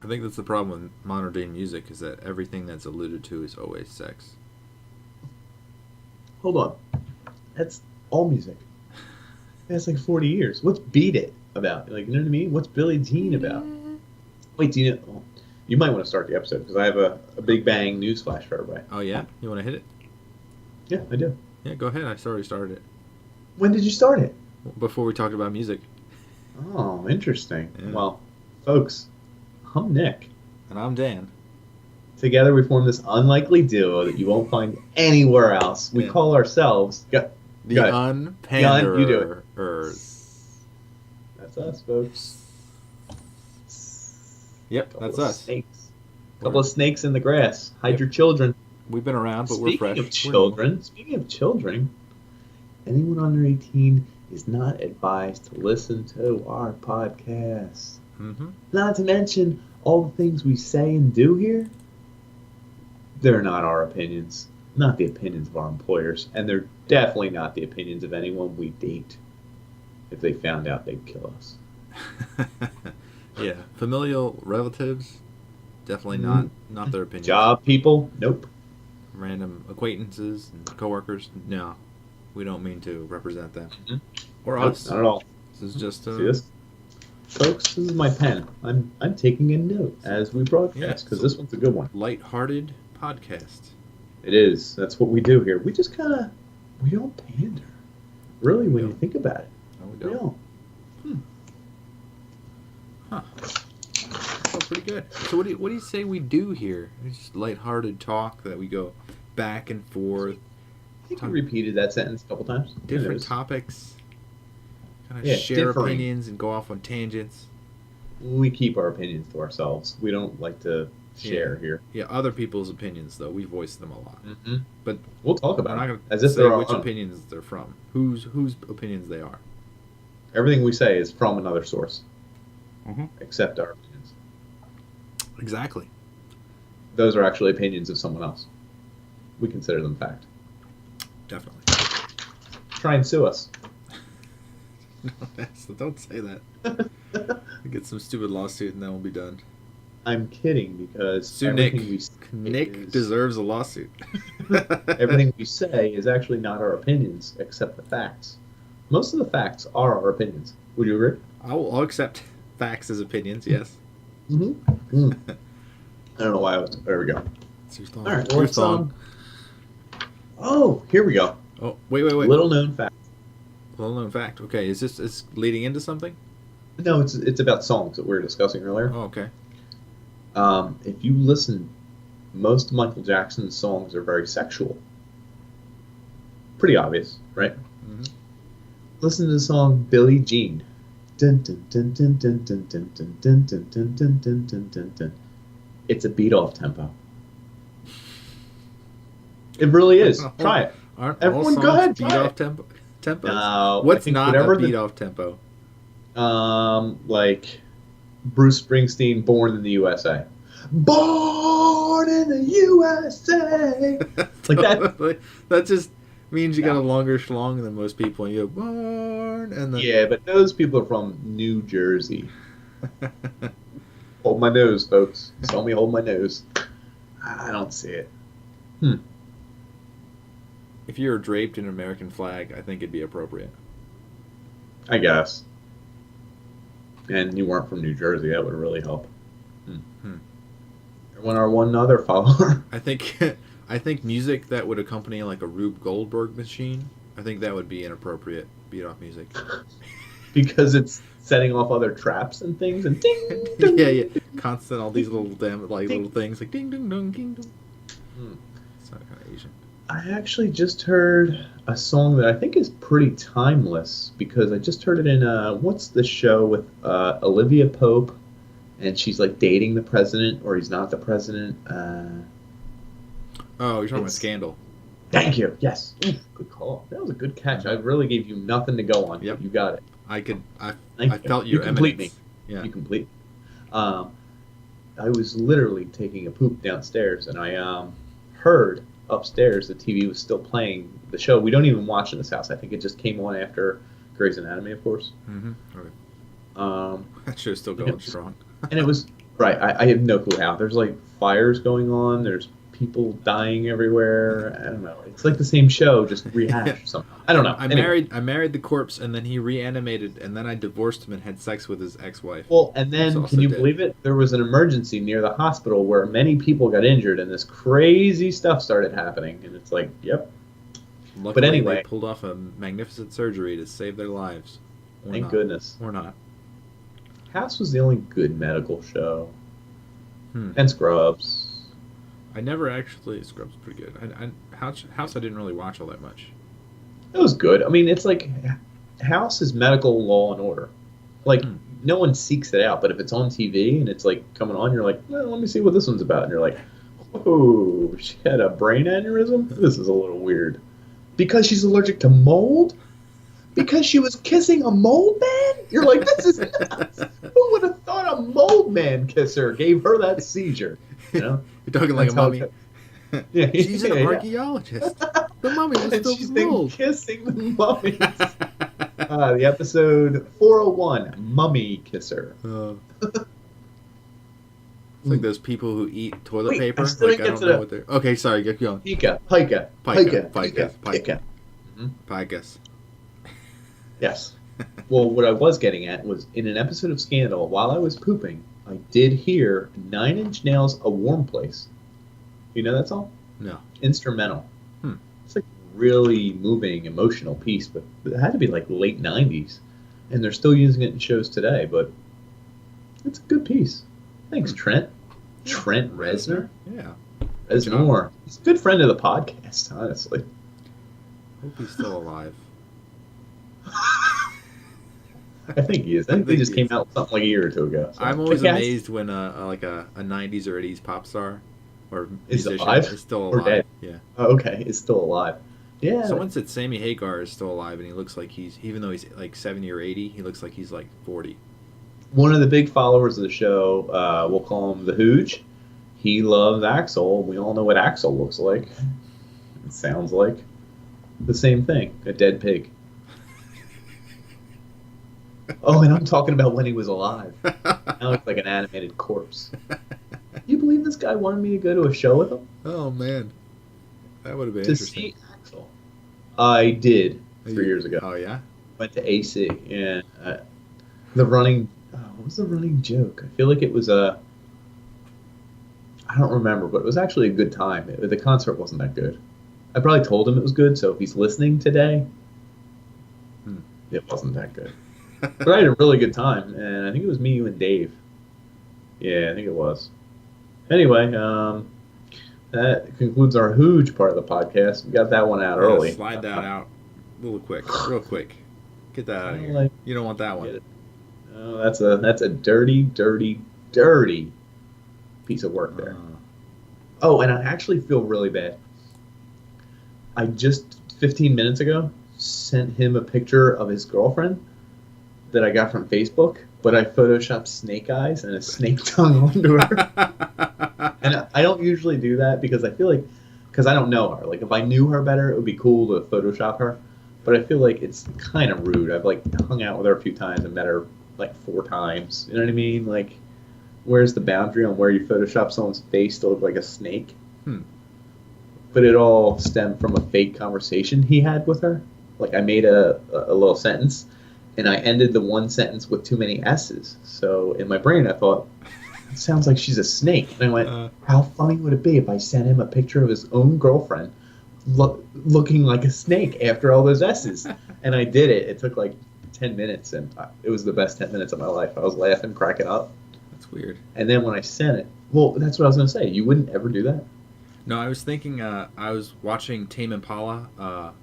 I think that's the problem with modern day music is that everything that's alluded to is always sex. Hold on. That's all music. That's like 40 years. What's Beat It about? Like, you know what I mean? What's Billie Jean about? Wait, do you know? Oh, you might want to start the episode because I have a big bang news flash for everybody. Oh yeah, you want to hit it? Yeah, I do. Yeah, go ahead. I already started it When did you start it? before we talked about music. Oh, interesting. Yeah. Well, folks, I'm Nick. And I'm Dan. Together we form this unlikely duo that you won't find anywhere else. We Yeah. call ourselves The You do it. Unpanderers. That's us, folks. Yep, Couple that's of us. Snakes. Couple of snakes in the grass. Hide Yep. your children. We've been around, but we're fresh. Speaking of children, anyone under 18 is not advised to listen to our podcast. Mm-hmm. Not to mention all the things we say and do here. They're not our opinions, not the opinions of our employers, and they're definitely not the opinions of anyone we date. If they found out, they'd kill us. Yeah, familial relatives, definitely not their opinions. Job people, nope. Random acquaintances and coworkers, no, we don't mean to represent them or Nope, us. not at all. This is just See this? Folks, this is my pen. I'm taking a note as we broadcast because this one's a good one. Light-hearted podcast. It is. That's what we do here. We just we don't pander. Really, when you think about it. No, we We don't. don't. Huh. Oh, pretty good. So what do you say we do here? It's just lighthearted talk that we go back and forth, I think you repeated that sentence a couple times. different topics, kind of Yeah, share differing. opinions and go off on tangents. We keep our opinions to ourselves. We don't like to share here. Yeah, other people's opinions though we voice them a lot, Mm-hmm. but We'll talk we're about not it going as to if say they're our which own. opinions they're from, whose opinions they are. Everything we say is from another source, Mm-hmm. except our opinions. Exactly. Those are actually opinions of someone else. We consider them fact. Definitely. Try and sue us. No, don't say that. Get some stupid lawsuit and then we'll be done. I'm kidding because Sue Nick. everything we say Nick is- deserves a lawsuit. everything we say is actually not our opinions, except the facts. Most of the facts are our opinions. Would you agree? I'll accept facts as opinions, yes. Mm-hmm. I don't know why I was. There we go. It's your thong. All right. Your Let's, thong. Oh, here we go. Oh, wait. Little known fact. Little known fact. Okay, is this leading into something? No, it's about songs that we were discussing earlier. Oh, okay. If you listen, most Michael Jackson's songs are very sexual. Pretty obvious, right? Mm-hmm. Listen to the song Billie Jean. Dun, dun, dun, dun, dun, dun, dun, dun, dun, dun, dun, dun, dun, dun, dun, dun. It's a beat off tempo. It really is. Try it. Aren't Everyone, all go songs ahead, beat try off it. tempos? No, I What's think not whatever a beat off tempo? Like Bruce Springsteen, Born in the USA. Born in the USA. Like that. That just means you got a longer schlong than most people, and you go born, and then Yeah, but those people are from New Jersey. Hold my nose, folks. Saw me hold my nose. I don't see it. If you were draped in an American flag, I think it'd be appropriate. I guess. And you weren't from New Jersey, that would really help. When our one other follower. I think music that would accompany like a Rube Goldberg machine, I think that would be inappropriate beat off music. Because it's setting off other traps and things and ding, ding. Yeah. Constant all these little little things like ding ding dong ding dong. It's not kind of Asian. I actually just heard a song that I think is pretty timeless because I just heard it in what's the show with Olivia Pope, and she's like dating the president or he's not the president. Oh, you're talking about Scandal. Thank you. Yes. Oof, good call. That was a good catch. I really gave you nothing to go on. Yep. You got it. I Thank you. felt your You complete eminence. me. Yeah. You complete. I was literally taking a poop downstairs, and I heard upstairs the TV was still playing the show. We don't even watch in this house. I think it just came on after Grey's Anatomy, of course. Mm-hmm. Okay. Um, That show's still going strong. and it was Right. I have no clue how. There's like fires going on. There's people dying everywhere. I don't know. It's like the same show, just Yeah. rehashed somehow. I don't know. Anyway. I married the corpse, and then he reanimated, and then I divorced him and had sex with his ex-wife. Well, and Who's then, can also you dead. believe it? There was an emergency near the hospital where many people got injured, and this crazy stuff started happening. And it's like, yep. Luckily, But they anyway, pulled off a magnificent surgery to save their lives. Or thank not. goodness. Or not. House was the only good medical show. Hmm. And Scrubs. I never actually. Scrubs is pretty good. House I didn't really watch all that much. It was good. I mean, it's like House is medical law and order. Like, no one seeks it out, but if it's on TV and it's like coming on, you're like, well, let me see what this one's about. And you're like, oh, she had a brain aneurysm? This is a little weird. Because she's allergic to mold? Because she was kissing a mold man? You're like, this is nuts. Who would have thought a mold man kisser gave her that seizure? You know? You're talking like That's a how mummy. Yeah, She's an yeah. archaeologist. The mummy was And filled she's with been mold. kissing the mummies. The episode 401, Mummy Kisser. It's like those people who eat toilet Wait, paper. I still Like, didn't I get don't to know what they're. Okay, sorry, get going. Pika. Picus. Yes. Well, what I was getting at was in an episode of Scandal, while I was pooping, I did hear 9 Inch Nails, A Warm Place. You know that song? No. Instrumental. It's like a really moving, emotional piece, but it had to be like late 90s. And they're still using it in shows today, but it's a good piece. Thanks, Trent. Trent Reznor? Yeah. Reznor. He's a good friend of the podcast, honestly. Hope he's still alive. I think he is. I think they just came out with something like a year or two ago. So. I'm always Kick-Ass amazed when like a 90s or 80s pop star or is musician alive is still or alive. dead. Yeah. Oh, okay, is still alive. Yeah. Someone said Sammy Hagar is still alive, and he looks like he's, even though he's like 70 or 80, he looks like he's like 40. One of the big followers of the show, we'll call him the Hooge. He loves Axel. We all know what Axel looks like. It sounds like the same thing, a dead pig. Oh, and I'm talking about when he was alive. Now it's like an animated corpse. You believe this guy wanted me to go to a show with him? Oh man, that would have been To interesting. see Axel. I did 3 years ago. Oh yeah. Went to AC, and the running. What was the running joke? I feel like it was a. I don't remember, but it was actually a good time. The concert wasn't that good. I probably told him it was good, so if he's listening today, it wasn't that good. But I had a really good time, and I think it was me, you, and Dave. Yeah, I think it was. Anyway, that concludes our Hooge part of the podcast. We got that one out early. Slide that out real quick. Get that out of here. Like, You don't want that one. oh, that's a dirty, dirty, dirty piece of work there. Oh, and I actually feel really bad. I just 15 minutes ago sent him a picture of his girlfriend that I got from Facebook, but I photoshopped snake eyes and a snake tongue onto her. And I don't usually do that because I feel like, because I don't know her. Like, if I knew her better, it would be cool to Photoshop her. But I feel like it's kind of rude. I've, like, hung out with her a few times and met her, like, 4 times. You know what I mean? Like, where's the boundary on where you Photoshop someone's face to look like a snake? But it all stemmed from a fake conversation he had with her. Like, I made a little sentence, and I ended the one sentence with too many S's. So in my brain, I thought, it sounds like she's a snake. And I went, how funny would it be if I sent him a picture of his own girlfriend looking like a snake after all those S's? And I did it. It took like 10 minutes, and it was the best 10 minutes of my life. I was laughing, cracking up. That's weird. And then when I sent it, well, that's what I was going to say. You wouldn't ever do that? No, I was thinking, I was watching Tame Impala.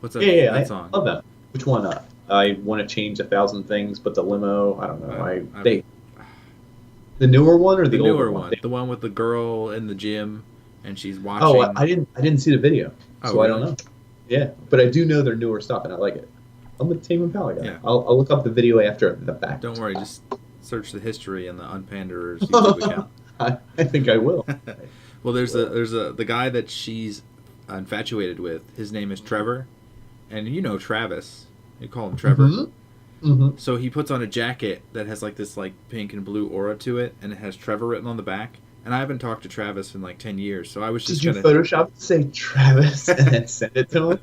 What's that, Yeah, that I song? love that. Which one? I want to change 1,000 things, but the limo, I don't know. The newer one or the older newer one? The one with the girl in the gym, and she's watching. Oh, I didn't see the video, so really? I don't know. Yeah, but I do know their newer stuff, and I like it. I'm a Tame Impala guy. Yeah. I'll look up the video after the fact. Don't worry, just search the history in the Unpanderers YouTube account. I think I will. Well, there's the guy that she's infatuated with. His name is Trevor, and you know Travis. You call him Trevor. Mm-hmm. Mm-hmm. So he puts on a jacket that has like this like pink and blue aura to it, and it has Trevor written on the back. And I haven't talked to Travis in like 10 years, so I was just Did you gonna. Photoshop it to say Travis and then send it to him?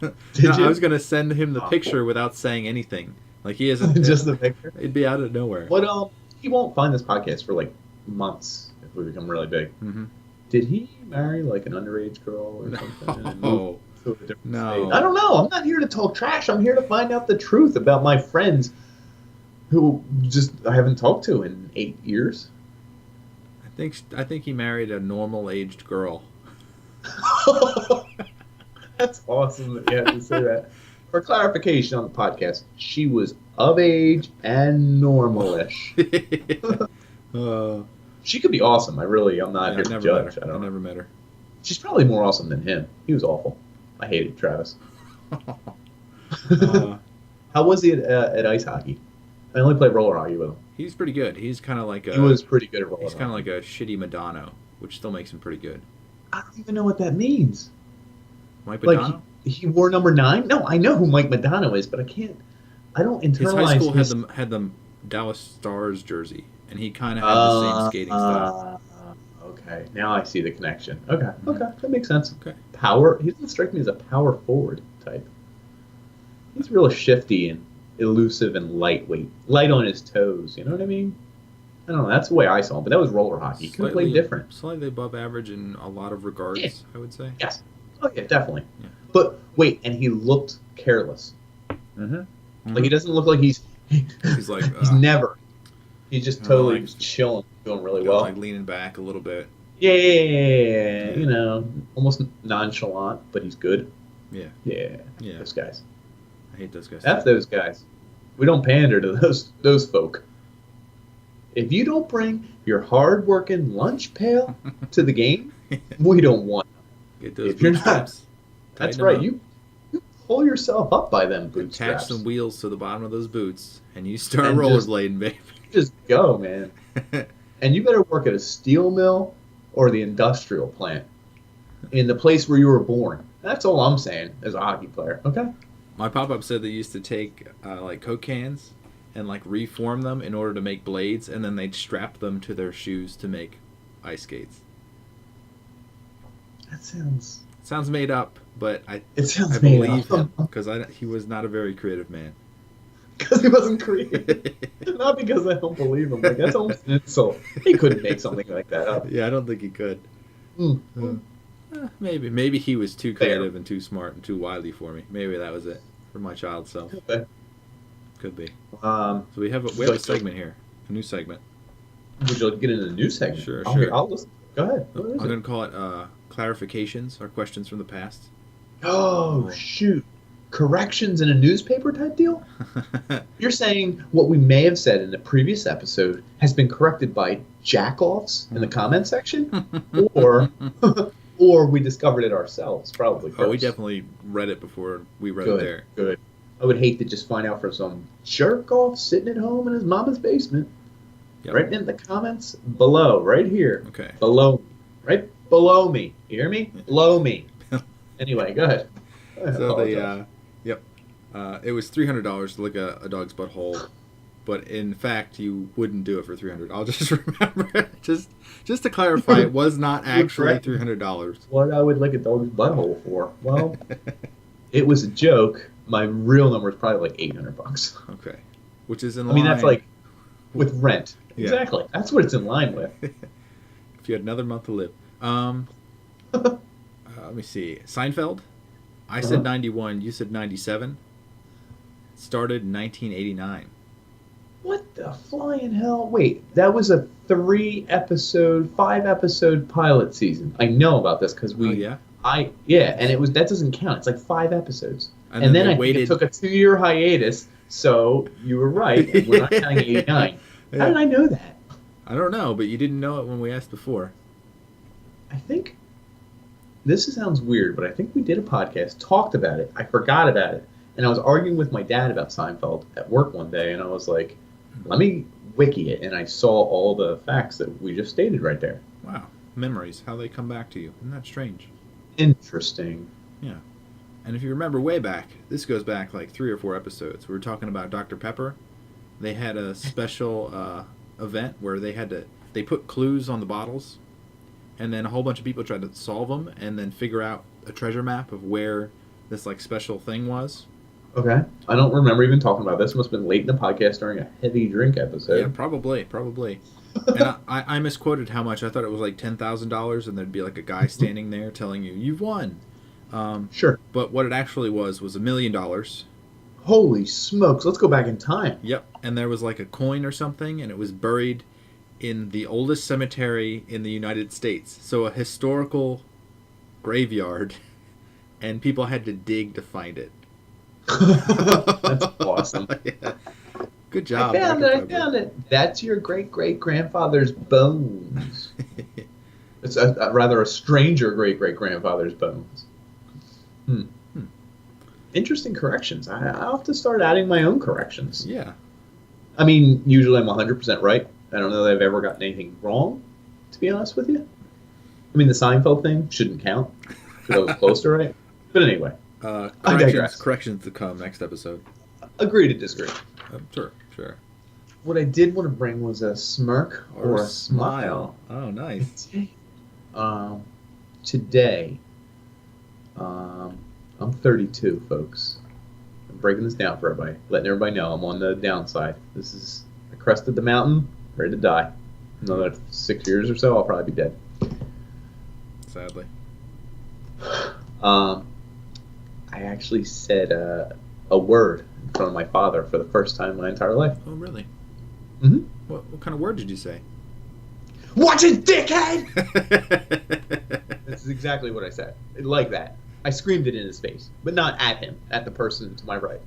No, Did you? I was gonna send him the Oh. picture without saying anything. Like he isn't. Just the picture. It'd be out of nowhere. What? He won't find this podcast for like months if we become really big. Mm-hmm. Did he marry like an underage girl or something? And move to a different No. state? I don't know. I'm not here to talk trash. I'm here to find out the truth about my friends who just I haven't talked to in 8 years. I think he married a normal aged girl. That's awesome that you had to say that. For clarification on the podcast, she was of age and normalish. She could be awesome. I'm not here to judge. I never met her. She's probably more awesome than him. He was awful. I hated Travis. How was he at ice hockey? I only played roller hockey with him. He's pretty good. He's kind of like He was pretty good at roller hockey. He's kind of like a shitty Madonna, which still makes him pretty good. I don't even know what that means. Mike Madonna? Like, he wore number 9? No, I know who Mike Madonna is, but I don't internalize his high school had the Dallas Stars jersey, and he kind of had the same skating style. Okay, now I see the connection. Okay, that makes sense. Okay. Power. He doesn't strike me as a power forward type. He's real shifty and elusive and lightweight, light on his toes. You know what I mean? I don't know. That's the way I saw him, but that was roller hockey. He could have played different. Slightly above average in a lot of regards, yeah. I would say. Yes. Oh yeah, definitely. Yeah. But wait, and he looked careless. Mm-hmm. Like he doesn't look like he's like he's never. He's just totally just chilling, doing really well. Like leaning back a little bit. Yeah, you know, almost nonchalant, but he's good. Yeah. Those guys. I hate those guys. F those guys. We don't pander to those folk. If you don't bring your hard-working lunch pail to the game, we don't want them. Get those if you're not, that's right. Up. You pull yourself up by them bootstraps. Attach some wheels to the bottom of those boots, and you start rollerblading, baby. Just go, man. And you better work at a steel mill or the industrial plant in the place where you were born. That's all I'm saying as a hockey player. Okay. My pop-up said they used to take like Coke cans and like reform them in order to make blades, and then they'd strap them to their shoes to make ice skates. That sounds made up, but I believe him because he was not a very creative man. Because he wasn't creative, not because I don't believe him. Like that's almost an insult. He couldn't make something like that up. Yeah, I don't think he could. Maybe he was too creative and too smart and too wily for me. Maybe that was it for my child self. Could be. So we have a segment here, a new segment. Would you like to get into the new segment? Sure. I'll listen. Go ahead. I'm going to call it clarifications or questions from the past. Oh, shoot. Corrections in a newspaper type deal? You're saying what we may have said in the previous episode has been corrected by jack-offs in the comment section? Or we discovered it ourselves, probably first. Oh, we definitely read it before we read it there. Good. I would hate to just find out from some jerk-off sitting at home in his mama's basement. Yep. Right in the comments below, right here. Okay. Below me. Right below me. You hear me? Below me. Anyway, go ahead. So it was $300 to lick a dog's butthole, but in fact you wouldn't do it for $300. I'll just remember it. Just to clarify, it was not actually $300. What I would lick a dog's butthole for? Well, it was a joke. My real number is probably like $800. Okay, which is in line. I mean, that's like with rent. Yeah. Exactly. That's what it's in line with. If you had another month to live. Let me see. Seinfeld. I said 91. You said 97. Started in 1989. What the flying hell? Wait, that was a 5-episode pilot season. I know about this because we. Oh, yeah? And it was that doesn't count. It's like 5 episodes. And then I think it took a 2-year hiatus. So you were right. And we're not counting 89. Yeah. How did I know that? I don't know, but you didn't know it when we asked before. I think this sounds weird, but I think we did a podcast, talked about it. I forgot about it. And I was arguing with my dad about Seinfeld at work one day, and I was like, let me wiki it. And I saw all the facts that we just stated right there. Wow. Memories, how they come back to you. Isn't that strange? Interesting. Yeah. And if you remember way back, this goes back like 3 or 4 episodes. We were talking about Dr. Pepper. They had a special event where they put clues on the bottles, and then a whole bunch of people tried to solve them and then figure out a treasure map of where this like special thing was. Okay. I don't remember even talking about this. Must have been late in the podcast during a heavy drink episode. Yeah, probably. And I misquoted how much. I thought it was like $10,000, and there'd be like a guy standing there telling you, "You've won." Sure. But what it actually was $1 million. Holy smokes! Let's go back in time. Yep. And there was like a coin or something, and it was buried in the oldest cemetery in the United States. So a historical graveyard, and people had to dig to find it. That's awesome. Yeah. Good job. I found it. That's your great-great-grandfather's bones. It's rather a stranger great-great-grandfather's bones. Interesting corrections. I'll have to start adding my own corrections. Yeah. I mean, usually I'm 100% right. I don't know that I've ever gotten anything wrong, to be honest with you. I mean, the Seinfeld thing shouldn't count, because I was close to right. But anyway. Corrections to come next episode. Agree to disagree. Sure. What I did want to bring was a smirk or a smile. Oh, nice. Today, I'm 32, folks. I'm breaking this down for everybody, letting everybody know I'm on the downside. I crested the mountain, ready to die. Another 6 years or so, I'll probably be dead. Sadly. I actually said a word in front of my father for the first time in my entire life. Oh, really? Mm-hmm. What kind of word did you say? Watch it, dickhead! This is exactly what I said. Like that. I screamed it in his face, but not at him, at the person to my right.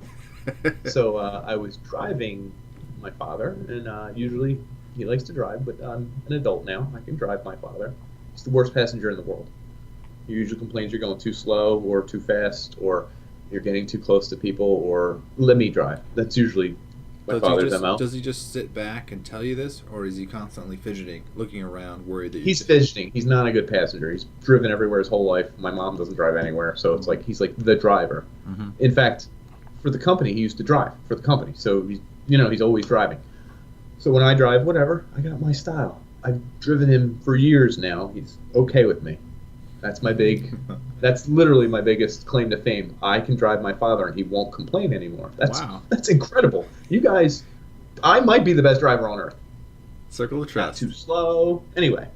So I was driving my father, and usually he likes to drive, but I'm an adult now. I can drive my father. He's the worst passenger in the world. He usually complains you're going too slow or too fast, or you're getting too close to people, or let me drive. That's usually my father's MO. Does he just sit back and tell you this, or is he constantly fidgeting, looking around, worried that he's fidgeting? He's not a good passenger. He's driven everywhere his whole life. My mom doesn't drive anywhere, so it's like he's like the driver. Mm-hmm. In fact, for the company, he used to drive for the company, so he's always driving. So when I drive, whatever, I got my style. I've driven him for years now. He's okay with me. That's literally my biggest claim to fame. I can drive my father and he won't complain anymore. That's incredible. You guys, I might be the best driver on earth. Circle of trust. Not too slow. Anyway,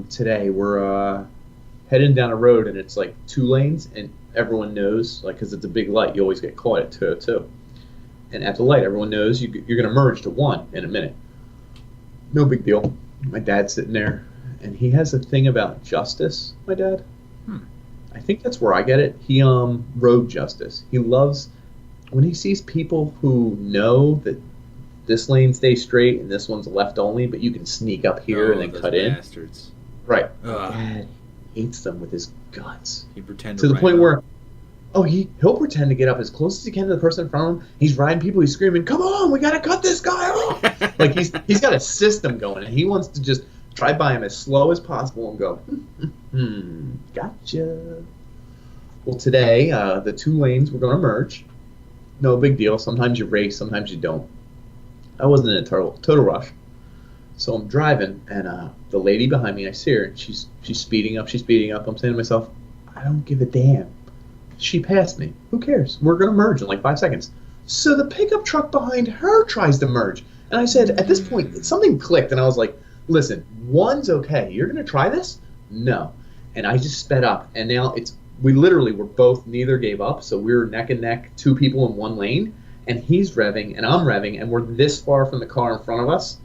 today we're heading down a road and it's like 2 lanes and everyone knows, like, because it's a big light, you always get caught at 202. And at the light, everyone knows you're going to merge to 1 in a minute. No big deal. My dad's sitting there. And he has a thing about justice, my dad. I think that's where I get it. He road justice. He loves when he sees people who know that this lane stays straight and this one's left only, but you can sneak up here and then cut in. Bastards. Right. Dad hates them with his guts. He pretends to the point where he'll pretend to get up as close as he can to the person in front of him. He's riding people. He's screaming, "Come on, we gotta cut this guy off!" Like he's got a system going, and he wants to just try by him as slow as possible and go, gotcha. Well, today, the 2 lanes were going to merge. No big deal. Sometimes you race, sometimes you don't. I wasn't in a total rush. So I'm driving, and the lady behind me, I see her, and she's speeding up. I'm saying to myself, I don't give a damn. She passed me. Who cares? We're going to merge in like 5 seconds. So the pickup truck behind her tries to merge. And I said, at this point, something clicked, and I was like, listen, 1's okay. You're going to try this? No. And I just sped up. And now we literally were both, neither gave up. So we were neck and neck, 2 people in 1 lane. And he's revving and I'm revving. And we're this far from the car in front of us.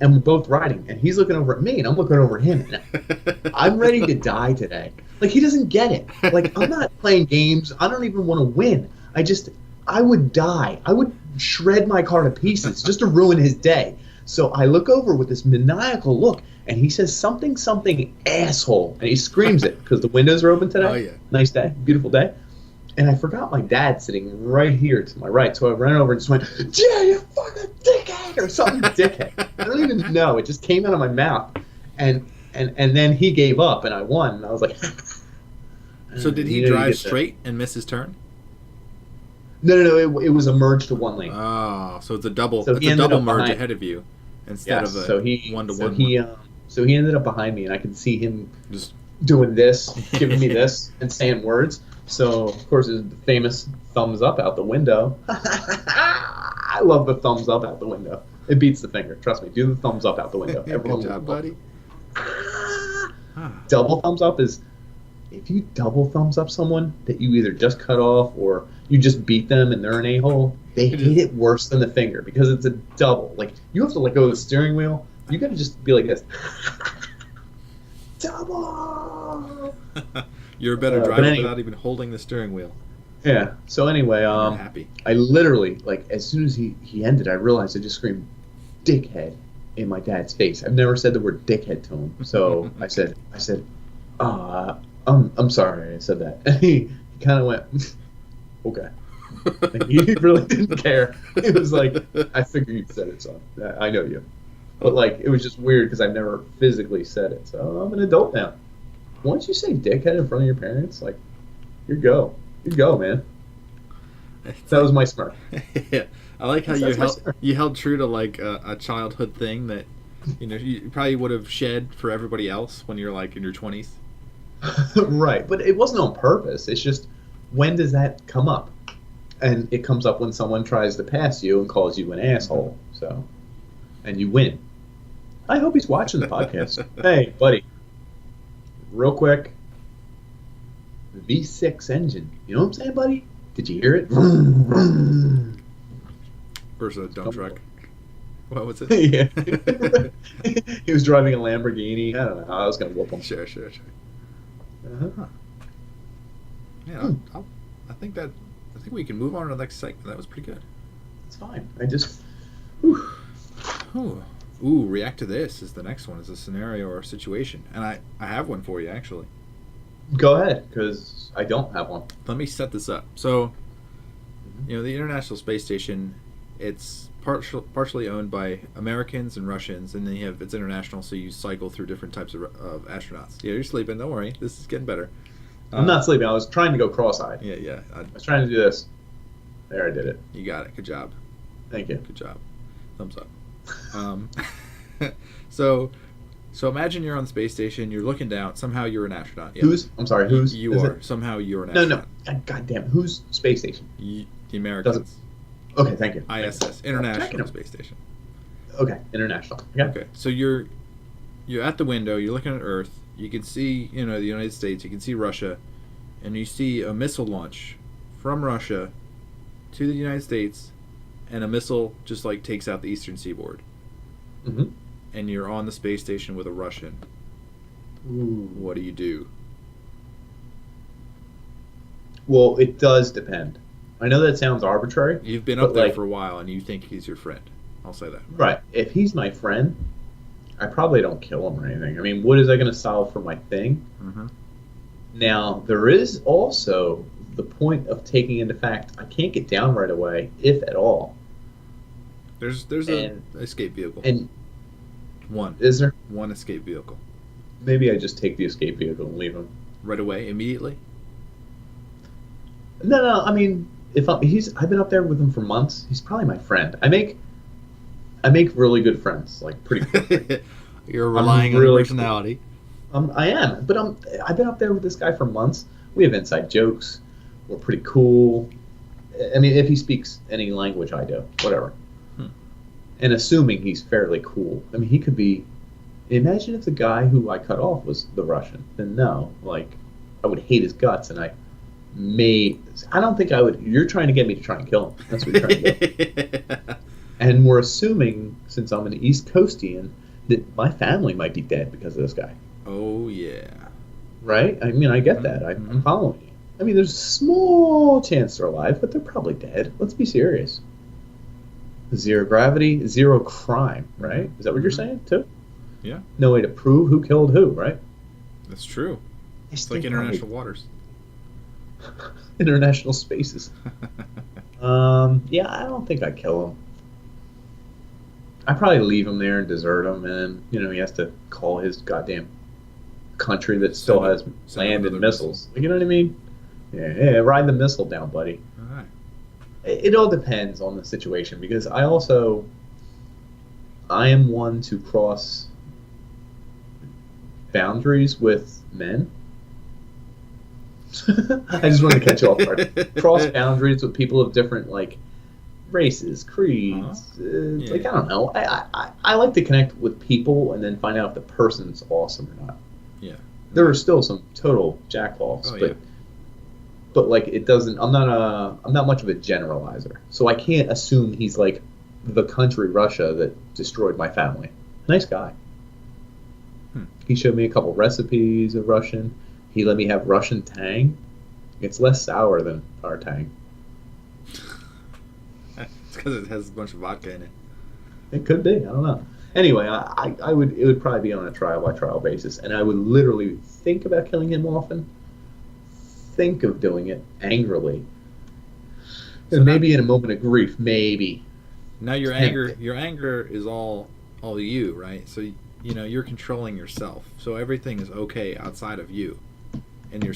And we're both riding. And he's looking over at me and I'm looking over at him. And I'm ready to die today. Like, he doesn't get it. Like, I'm not playing games. I don't even want to win. I would die. I would shred my car to pieces just to ruin his day. So I look over with this maniacal look, and he says something, asshole. And he screams it because the windows are open today. Oh, yeah. Nice day. Beautiful day. And I forgot my dad sitting right here to my right. So I ran over and just went, "Yeah, you fucking dickhead," or something, dickhead. I don't even know. It just came out of my mouth. And then he gave up, and I won. And I was like, So did he You drive get straight and miss his turn? No. It was a merge to one lane. Oh, so it's a double. So It's he a ended double up merge behind. ahead of you, instead Yes. of a So he. one to So one. he. So he ended up behind me, and I could see him Just doing this, giving me this, and saying words. So of course, his famous thumbs up out the window. I love the thumbs up out the window. It beats the finger. Trust me. Do the thumbs up out the window. Everyone good job, will. buddy. Double thumbs up is if you double thumbs up someone that you either just cut off or you just beat them and they're an a-hole, they hate it worse than the finger because it's a double. Like, you have to let go of the steering wheel. You got to just be like this. Double! You're a better driver anyway, without even holding the steering wheel. Yeah. So anyway, I'm happy. I literally, like, as soon as he ended, I realized I just screamed, "Dickhead," in my dad's face. I've never said the word dickhead to him. So I said, I'm sorry I said that. And he kind of went, okay. Like, he really didn't care. It was like, I figured you said it, son. I know you. But, like, it was just weird because I've never physically said it. So I'm an adult now. Once you say dickhead in front of your parents, like, you go, man. That was my smirk. Yeah. I like how That's you held true to, like, a childhood thing that, you probably would have shed for everybody else when you're, like, in your 20s. Right, but it wasn't on purpose. It's just, when does that come up? And it comes up when someone tries to pass you and calls you an asshole. So, and you win. I hope he's watching the podcast. Hey, buddy, real quick, V6 engine. You know what I'm saying, buddy? Did you hear it? Vroom, vroom. Versus a dump truck. What was it? Yeah. He was driving a Lamborghini. I don't know. I was going to whoop him. Sure. Uh-huh. Yeah, I think we can move on to the next segment. That was pretty good. It's fine. I just... Ooh, react to this is the next one. Is a scenario or a situation. And I have one for you, actually. Go ahead, because I don't have one. Let me set this up. So, the International Space Station, it's partially owned by Americans and Russians, and then it's international, so you cycle through different types of astronauts. Yeah, you're sleeping. Don't worry. This is getting better. I'm not sleeping. I was trying to go cross-eyed. Yeah. I was trying to do this. There, I did it. You got it. Good job. Thank you. Good job. Thumbs up. So imagine you're on the space station. You're looking down. Somehow you're an astronaut. Yeah. I'm sorry. Who's? You are. Somehow you're an astronaut. No. God damn. Who's space station? The Americans. Okay, thank you. ISS, International Space Station. Okay, international. Okay. So you're at the window. You're looking at Earth. You can see, the United States. You can see Russia, and you see a missile launch from Russia to the United States, and a missile just like takes out the eastern seaboard. Mm-hmm. And you're on the space station with a Russian. Ooh. What do you do? Well, it does depend. I know that sounds arbitrary. You've been up there for a while, and you think he's your friend. I'll say that. Right. If he's my friend, I probably don't kill him or anything. I mean, what is that going to solve for my thing? Mm-hmm. Now, there is also the point of taking into fact I can't get down right away, if at all. There's an escape vehicle. And one. Is there? One escape vehicle. Maybe I just take the escape vehicle and leave him. Right away, immediately? No. I mean, I've been up there with him for months. He's probably my friend. I make really good friends, like, pretty quickly. You're relying on your personality. I am, but I've been up there with this guy for months. We have inside jokes. We're pretty cool. I mean, if he speaks any language, I do. Whatever. And assuming he's fairly cool. I mean, he could be... Imagine if the guy who I cut off was the Russian. Then no. Like, I would hate his guts, and I don't think I would... You're trying to get me to try and kill him. That's what you're trying to do. And we're assuming, since I'm an East Coastian, that my family might be dead because of this guy. Oh, yeah. Right? I mean, I get that. I'm following you. I mean, there's a small chance they're alive, but they're probably dead. Let's be serious. Zero gravity, zero crime, right? Is that what you're saying, too? Yeah. No way to prove who killed who, right? That's true. It's like international waters. International spaces. Yeah, I don't think I'd kill him. I'd probably leave him there and desert him, and, he has to call his goddamn country that still has land and missiles. You know what I mean? Yeah, ride the missile down, buddy. All right. It all depends on the situation because I am one to cross boundaries with men. I just wanted to catch you off guard. Cross boundaries with people of different races, creeds. Yeah. I don't know. I like to connect with people and then find out if the person's awesome or not. Yeah. There are still some total jackoffs, but it doesn't. I'm not much of a generalizer, so I can't assume he's like the country Russia that destroyed my family. Nice guy. He showed me a couple recipes of Russian. He let me have Russian Tang. It's less sour than our Tang. It's because it has a bunch of vodka in it. It could be. I don't know. Anyway, it would probably be on a trial by trial basis, and I would literally think about killing him often. Think of doing it angrily, and maybe in a moment of grief, maybe. Now your anger is all you, right? So you're controlling yourself. So everything is okay outside of you. In your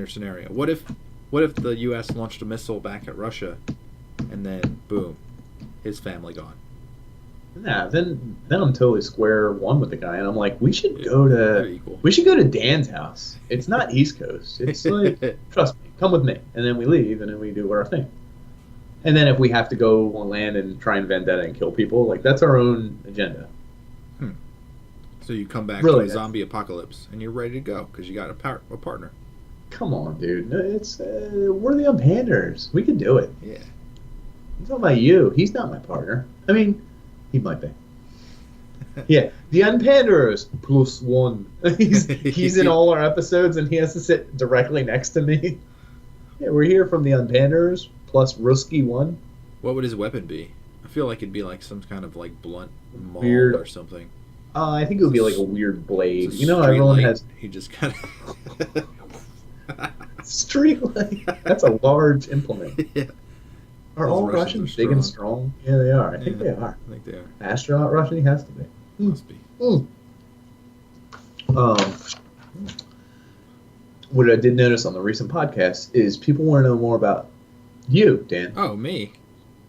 scenario, what if the U.S. launched a missile back at Russia, and then boom, his family gone? Nah, then I'm totally square one with the guy, and I'm like, we should go to Dan's house. It's not East Coast. It's like, trust me, come with me, and then we leave, and then we do our thing. And then if we have to go on land and try and vendetta and kill people, that's our own agenda. So you come back to a zombie apocalypse, and you're ready to go because you got a partner. Come on, dude. It's we're the Unpanders. We can do it. Yeah. I'm talking about you. He's not my partner. I mean, he might be. Yeah, the Unpanders +1. He's in all our episodes, and he has to sit directly next to me. Yeah, we're here from the Unpanders plus Ruski 1. What would his weapon be? I feel like it'd be like some kind of blunt maul weird or something. I think it would be like a weird blade. Everyone has. He just kind of. Street light. That's a large implement. Yeah. Are all Russians big and strong? Yeah, they are. I think they are. I think they are. Astronaut Russian? He has to be. Must be. What I did notice on the recent podcast is people want to know more about you, Dan. Oh, me?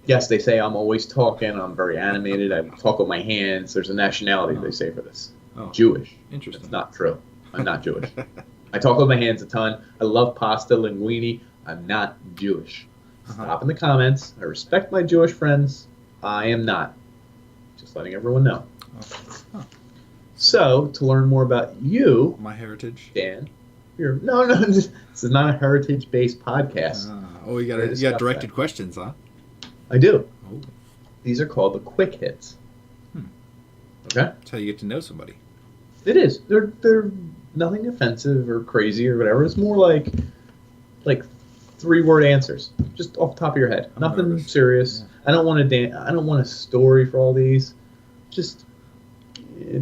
Yes, they say I'm always talking. I'm very animated. I talk with my hands. There's a nationality they say for this. Oh, Jewish. Interesting. That's not true. I'm not Jewish. I talk with my hands a ton. I love pasta, linguine. I'm not Jewish. Stop in the comments. I respect my Jewish friends. I am not. Just letting everyone know. So, to learn more about you, my heritage, Dan, no, this is not a heritage-based podcast. You got directed questions, huh? I do. Oh. These are called the quick hits. Okay? That's how you get to know somebody. It is. They're nothing offensive or crazy or whatever. It's more like 3-word answers, just off the top of your head. I'm nothing nervous. Serious. Yeah. I don't want a story for all these. Just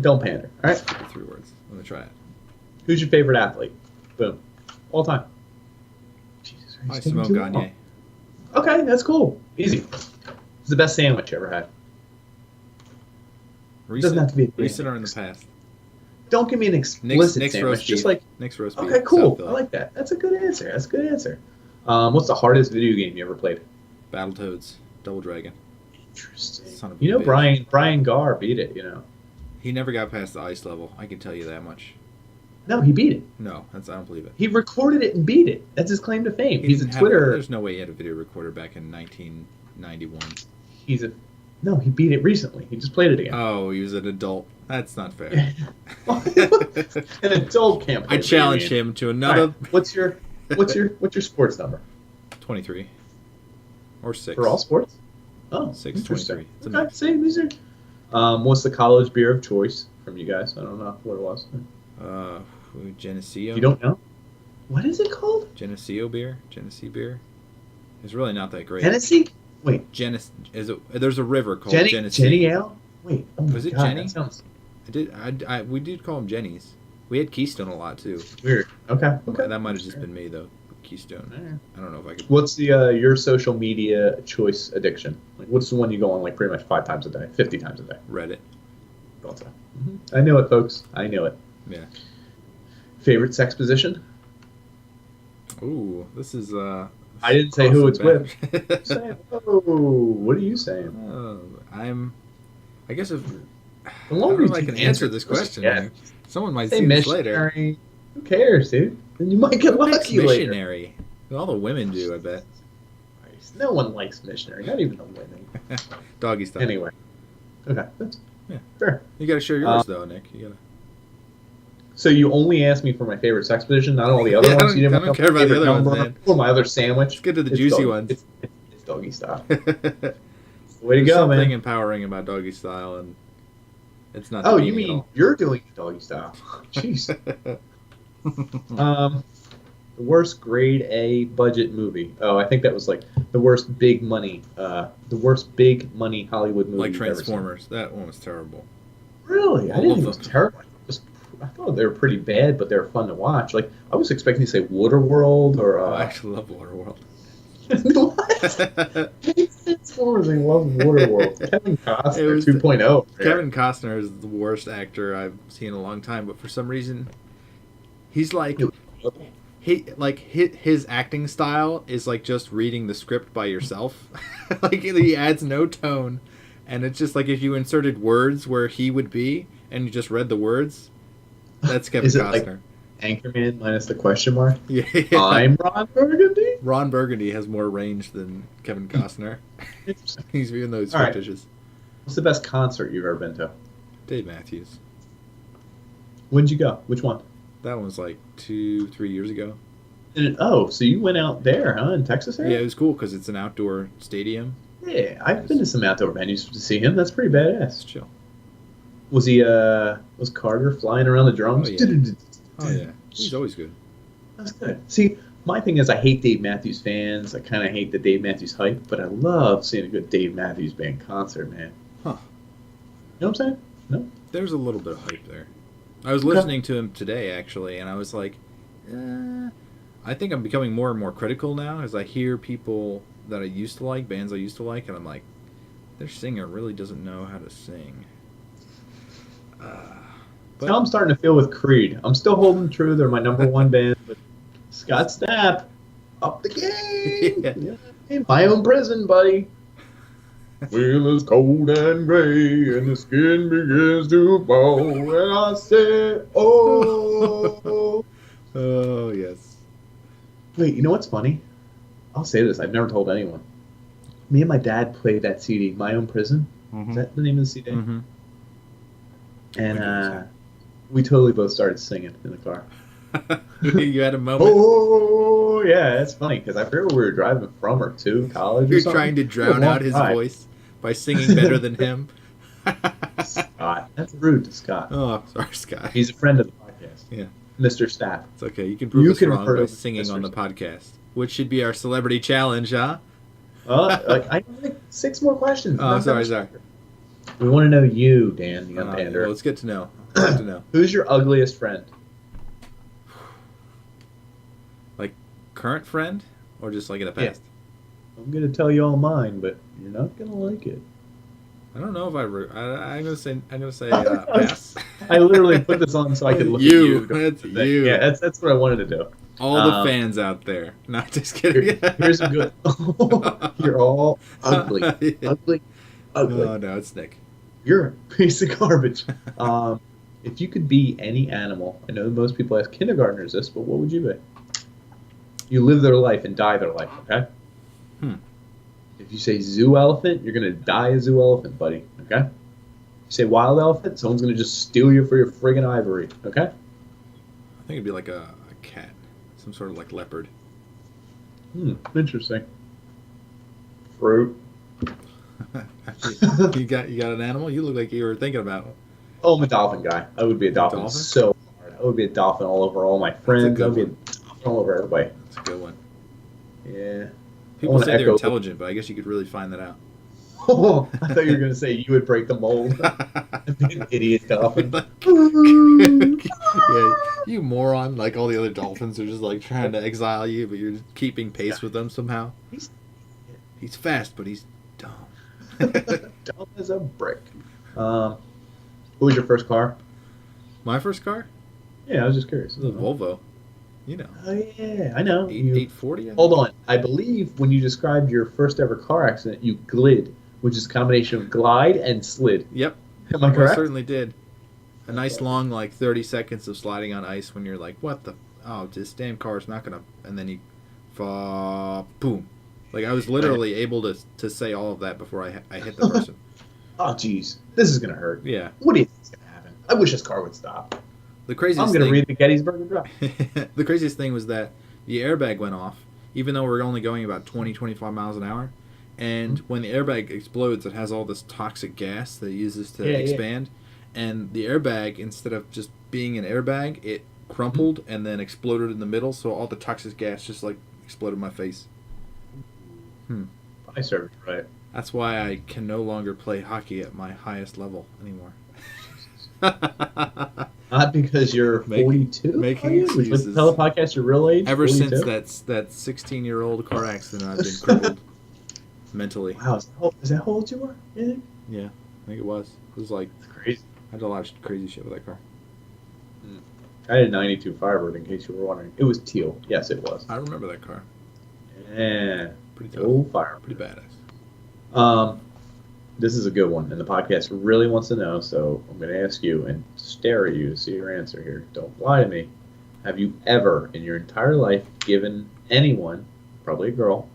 don't pander. All right. 3 words. Let me try it. Who's your favorite athlete? Boom. All time. Jesus, I smell Kanye. Okay, that's cool. Easy. It's the best sandwich you ever had. Recent, doesn't have to be recent or in the past. Don't give me an explicit Nick's sandwich. Roast just beef. Nick's roast beef. Okay, cool. I like that. That's a good answer. What's the hardest video game you ever played? Battletoads, Double Dragon. Interesting. Son of a bitch. Brian Garr beat it. He never got past the ice level. I can tell you that much. No, he beat it. No, I don't believe it. He recorded it and beat it. That's his claim to fame. He's a Twitter. There's no way he had a video recorder back in 1991. No, he beat it recently. He just played it again. Oh, he was an adult. That's not fair. An adult can't play. I challenged him to another. Right. What's your sports number? 23 or 6 for all sports. Oh, 6, 23. Okay, see, these are. What's the college beer of choice from you guys? I don't know what it was. Genesee. You don't know? What is it called? Genesee beer. It's really not that great. Genesee? Wait. There's a river called Genesee. Jenny Ale? Wait. Oh was my it God, Jenny? That sounds... We did call them Jennies. We had Keystone a lot too. Weird. Okay. That might have just been me though. Keystone. I don't know if I could. What's your social media choice addiction? What's the one you go on pretty much 5 times a day, 50 times a day? Reddit. Mm-hmm. I know it, folks. I know it. Yeah. Favorite sex position? Ooh, this is I didn't say who it's with. with. Saying, oh, what are you saying? I guess if The I longer don't you know if I can answer this question. yeah. Someone might Say see this later. missionary. Who cares, dude? Then you might get Who picks lucky later. missionary? All the women do, I bet. No one likes missionary, not even the women. Doggy style. Anyway, okay, that's Yeah. fair. You gotta share yours though, Nick. You gotta. So you only asked me for my favorite sex position, not all the other Yeah, ones. You I didn't don't care about the other ones, number man. or my other sandwich. Let's get to the It's juicy doggy. ones. It's doggy style. There's Way to go, something man. empowering about doggy style, and it's not. Oh, you demeaning mean at you're doing doggy style? Jeez. all. The worst grade A budget movie. Oh, I think that was like the worst big money Hollywood movie. Like you've ever seen. Transformers. That one was terrible. Really? I All didn't of think it was them. terrible. I thought they were pretty bad, but they were fun to watch. Like I was expecting to say Waterworld or. I actually love Waterworld. What? Transformers and love Waterworld. Kevin Costner It was 2.0. Kevin Costner is the worst actor I've seen in a long time, but for some reason, he's like his acting style is like just reading the script by yourself. Like he adds no tone, and it's just like if you inserted words where he would be, and you just read the words. That's Kevin Is it Costner. like Anchorman minus the question mark? Yeah. I'm Ron Burgundy. Ron Burgundy has more range than Kevin Costner. Interesting. He's even though he's All right. fictitious. What's the best concert you've ever been to? Dave Matthews. When'd you go? Which one? That one was like 2-3 years ago. Oh, so you went out there, huh, in Texas Yeah, area? it was cool because it's an outdoor stadium. Yeah, I've been to some outdoor venues to see him. That's pretty It's badass. chill. Was Carter flying around the drums? Oh, yeah. Oh yeah, he's always good. That's good. See, my thing is I hate Dave Matthews fans. I kind of hate the Dave Matthews hype, but I love seeing a good Dave Matthews Band concert, man. Huh. You know what I'm saying? No? There's a little bit of hype there. I was listening to him today actually, and I was like, I think I'm becoming more and more critical now as I hear people that I used to like, bands I used to like, and I'm like, their singer really doesn't know how to sing. But Now I'm starting to feel with Creed. I'm still holding true. They're my number one band, but Scott Stapp, up the game. Yeah. You know what I mean? My own prison, buddy. Well, it's cold and gray, and the skin begins to fall, and I say, oh. oh yes. Wait, you know what's funny? I'll say this. I've never told anyone. Me and my dad played that CD, My Own Prison. Mm-hmm. Is that the name of the CD? Mm-hmm. And we totally both started singing in the car. You had a moment. Oh, yeah, that's funny because I forget where we were driving from or to college. You're or something. trying to drown out his voice by singing better than him. Scott, that's rude to Scott. Oh, sorry, Scott. He's a friend of the podcast. Yeah. Mr. Stapp. It's okay. You can prove You us can wrong refer by to singing Mr. on the Stapp. podcast, which should be our celebrity challenge, huh? I have like 6 more questions. Oh, sorry. We want to know you, Dan, the young pander. Well, let's get to know. Let's get to know. Who's your ugliest friend? Like current friend, or just like in the past? I'm gonna tell you all mine, but you're not gonna like it. I don't know if I'm gonna say pass. I literally put this on so I could look You. at you. That's you. Yeah, that's what I wanted to do. All the fans out there. Not just kidding. Here's some good. You're all ugly, ugly. Oh no, it's Nick. You're a piece of garbage. If you could be any animal, I know most people ask kindergartners this, but what would you be? You live their life and die their life, okay? If you say zoo elephant, you're going to die a zoo elephant, buddy, okay? You say wild elephant, someone's going to just steal you for your friggin' ivory, okay? I think it'd be like a cat, some sort of like leopard. Interesting. Fruit. you got an animal? You look like you were thinking about. Oh, I'm a dolphin guy. I would be a dolphin, Dolphin? so hard. I would be a dolphin all over all my friends. I would be a dolphin all over everybody. That's a good one. Yeah. People say they're echo- intelligent, but I guess you could really find that out. Oh, I thought you were going to say you would break the mold. I'd be an idiot dolphin. Yeah, you moron! Like all the other dolphins are just like trying to exile you, but you're just keeping pace with them somehow. He's fast, but he's dumb. Dumb as a brick. Who was your first car? My first car? Yeah, I was just curious. It was a Volvo. You know. Oh yeah, I know. 840. Hold on. I believe when you described your first ever car accident, you glid, which is a combination of glide and slid. Yep. Am I correct? I certainly did. A nice long, like 30 seconds of sliding on ice when you're like, what the? Oh, this damn car's not gonna. And then you, boom. Like I was literally able to say all of that before I hit the person. Oh, jeez, this is gonna hurt. Yeah. What do you think's gonna happen? I wish this car would stop. The craziest I'm gonna thing, read the Gettysburg Address. The craziest thing was that the airbag went off, even though we're only going about 20, 25 miles an hour. And when the airbag explodes, it has all this toxic gas that it uses to expand. Yeah. And the airbag, instead of just being an airbag, it crumpled and then exploded in the middle. So all the toxic gas just like exploded in my face. I served right. That's why I can no longer play hockey at my highest level anymore. Not because you're 42? Making excuses. Would you tell the podcast your real age? Ever 42? since that 16-year-old car accident, I've been crippled mentally. Wow, is that how old you were? Yeah, I think it was. It was like... That's crazy. I did a lot of crazy shit with that car. I had a 92 Firebird, in case you were wondering. It was teal. Yes, it was. I remember that car. Yeah. Pretty tough. Old Firebird. Pretty badass. This is a good one, and the podcast really wants to know, so I'm going to ask you and stare at you to see your answer here. Don't lie to me. Have you ever, in your entire life, given anyone, probably a girl,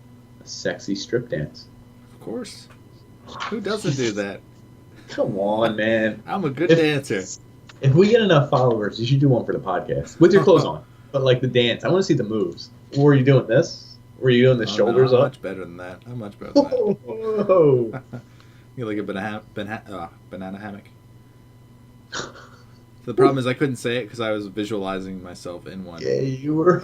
a sexy strip dance? Of course. Who doesn't do that? Come on, man. I'm a good dancer. If we get enough followers, you should do one for the podcast. With your clothes on. But like the dance. I want to see the moves. Or were you doing this? Were you doing the shoulders I'm up? much better than that. I'm much better than that. Whoa. You're like a banana hammock. The problem is I couldn't say it because I was visualizing myself in one. Yeah, you were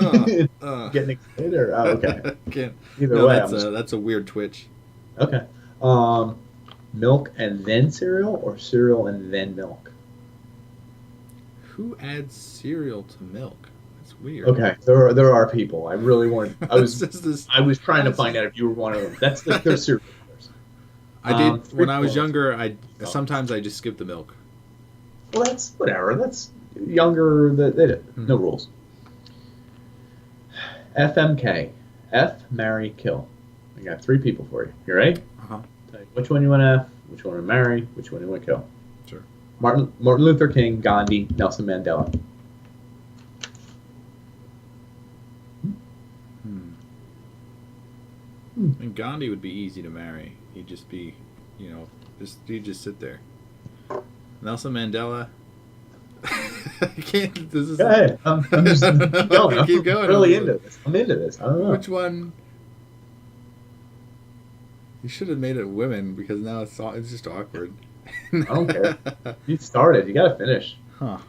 getting excited. Oh, okay. Either way, that's a weird twitch. Okay. Milk and then cereal, or cereal and then milk? Who adds cereal to milk? That's weird. Okay, there are people. I really wanted. I was trying to find out if you were one of them. They're cereal. I did when I was younger. Sometimes I just skipped the milk. Well, that's whatever. That's younger. No rules. FMK. F, marry, kill. I got 3 people for you. You ready? Uh-huh. Tell you which one you want to F, which one to marry, which one you want to kill. Sure. Martin Luther King, Gandhi, Nelson Mandela. And Gandhi would be easy to marry. He'd just be, he'd just sit there. Nelson Mandela. I can't. This is. Go ahead. I'm just going. Keep going. I'm really into this. I'm into this. I don't know. Which one? You should have made it women because now it's just awkward. I don't care. You started. You gotta finish. Huh.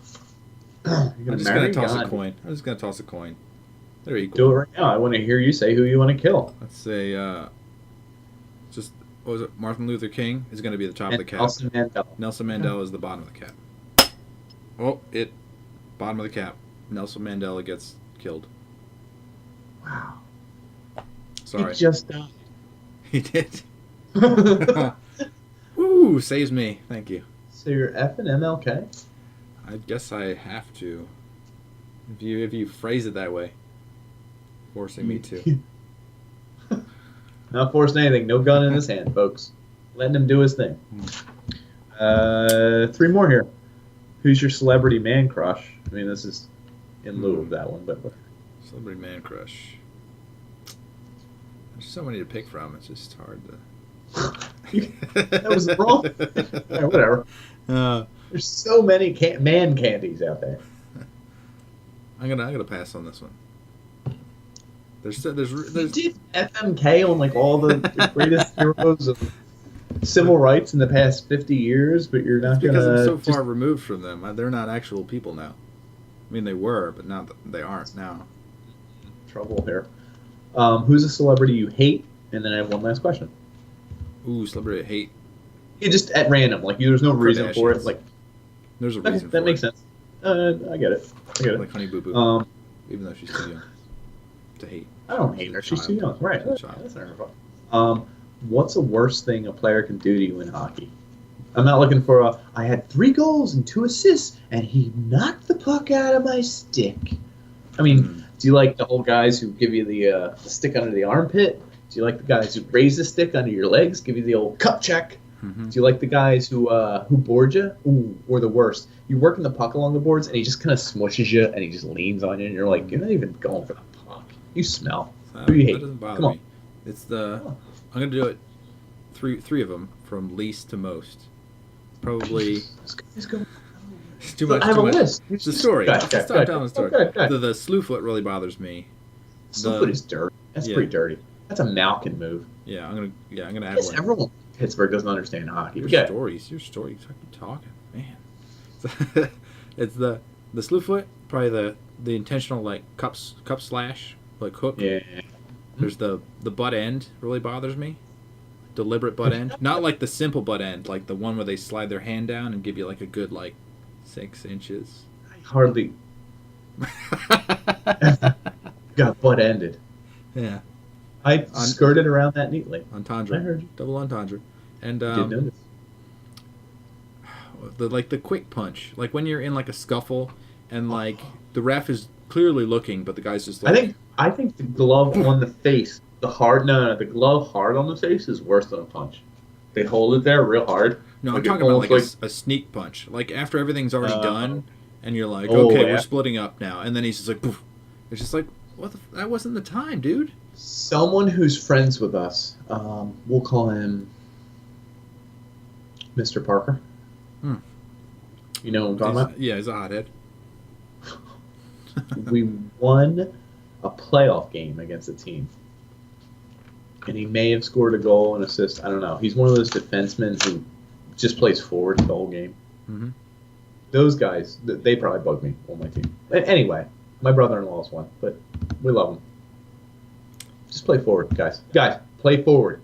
I'm just gonna toss a coin. I'm just gonna toss a coin. They're equal. Do it right now. I want to hear you say who you want to kill. Let's say, just what was it? Martin Luther King is going to be the top of the cap. Nelson Mandela. Nelson Mandela is the bottom of the cap. Oh, bottom of the cap. Nelson Mandela gets killed. Wow. Sorry. He just died. He did. Woo! Saves me. Thank you. So you're F and MLK? I guess I have to. If you phrase it that way. Forcing me to. Not forcing anything. No gun in his hand, folks. Letting him do his thing. 3 more here. Who's your celebrity man crush? I mean, this is in lieu of that one, but celebrity man crush. There's so many to pick from. It's just hard to. That was wrong. Right, whatever. There's so many man candies out there. I'm gonna pass on this one. There's You did FMK on like all the greatest heroes of civil rights in the past 50 years, but you're not because I'm so far removed from them. They're not actual people now. I mean, they were, but now they aren't now. Trouble here. Who's a celebrity you hate? And then I have one last question. Ooh, celebrity I hate. Yeah, just at random. Like there's no reason for it. Like there's a reason. That makes sense. I get it. Like Honey Boo Boo. Even though she's too young to hate. I don't hate her. She's too young. Right. That's not her fault. What's the worst thing a player can do to you in hockey? I'm not looking for a. I had 3 goals and 2 assists, and he knocked the puck out of my stick. I mean, do you like the old guys who give you the stick under the armpit? Do you like the guys who raise the stick under your legs, give you the old cup check? Do you like the guys who board you? Ooh, or the worst, you're working the puck along the boards, and he just kind of smushes you, and he just leans on you, and you're like, you're not even going for the puck. You smell. Who you hate? That doesn't bother Come on. me. It's the I'm gonna do it. Three of them from least to most. Probably. Let's go. It's too much. I have too a much. list. It's the story. Stop telling the story. Go. The slew foot really bothers me. Slew foot is dirty. That's pretty dirty. That's a Malkin move. Yeah, I'm gonna add I guess one. everyone in Pittsburgh doesn't understand hockey. Your stories. Keep talking, man. It's the slew foot. Probably the intentional like cup slash like hook. Yeah. There's the butt end really bothers me. Deliberate butt end, not like the simple butt end, like the one where they slide their hand down and give you like a good 6 inches. I hardly got butt ended. Yeah. I skirted around that neatly. Entendre. I heard you. Double entendre. And Didn't notice. the quick punch, like when you're in like a scuffle and like the ref is clearly looking, but the guy's just like. I think the glove on the face, the glove hard on the face is worse than a punch. They hold it there real hard. No, I'm talking about like a sneak punch, like after everything's already done, and you're like, okay, we're splitting up now, and then he's just like, poof. It's just like, that wasn't the time, dude. Someone who's friends with us, we'll call him Mr. Parker. You know what I'm talking about? Yeah, he's a hothead. We won a playoff game against a team. And he may have scored a goal and assist. I don't know. He's one of those defensemen who just plays forward the whole game. Mm-hmm. Those guys, they probably bug me on my team. Anyway, my brother-in-law's one, but we love him. Just play forward, guys. Guys, play forward.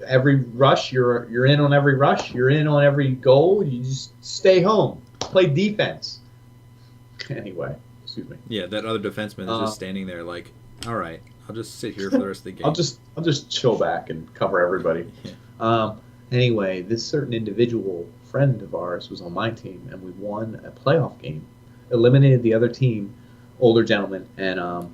Every rush, you're in on every rush. You're in on every goal. You just stay home. Play defense. Anyway, excuse me. Yeah, that other defenseman is just standing there like, all right, I'll just sit here for the rest of the game. I'll just chill back and cover everybody. Yeah. Anyway, this certain individual friend of ours was on my team, and we won a playoff game. Eliminated the other team, older gentleman, and a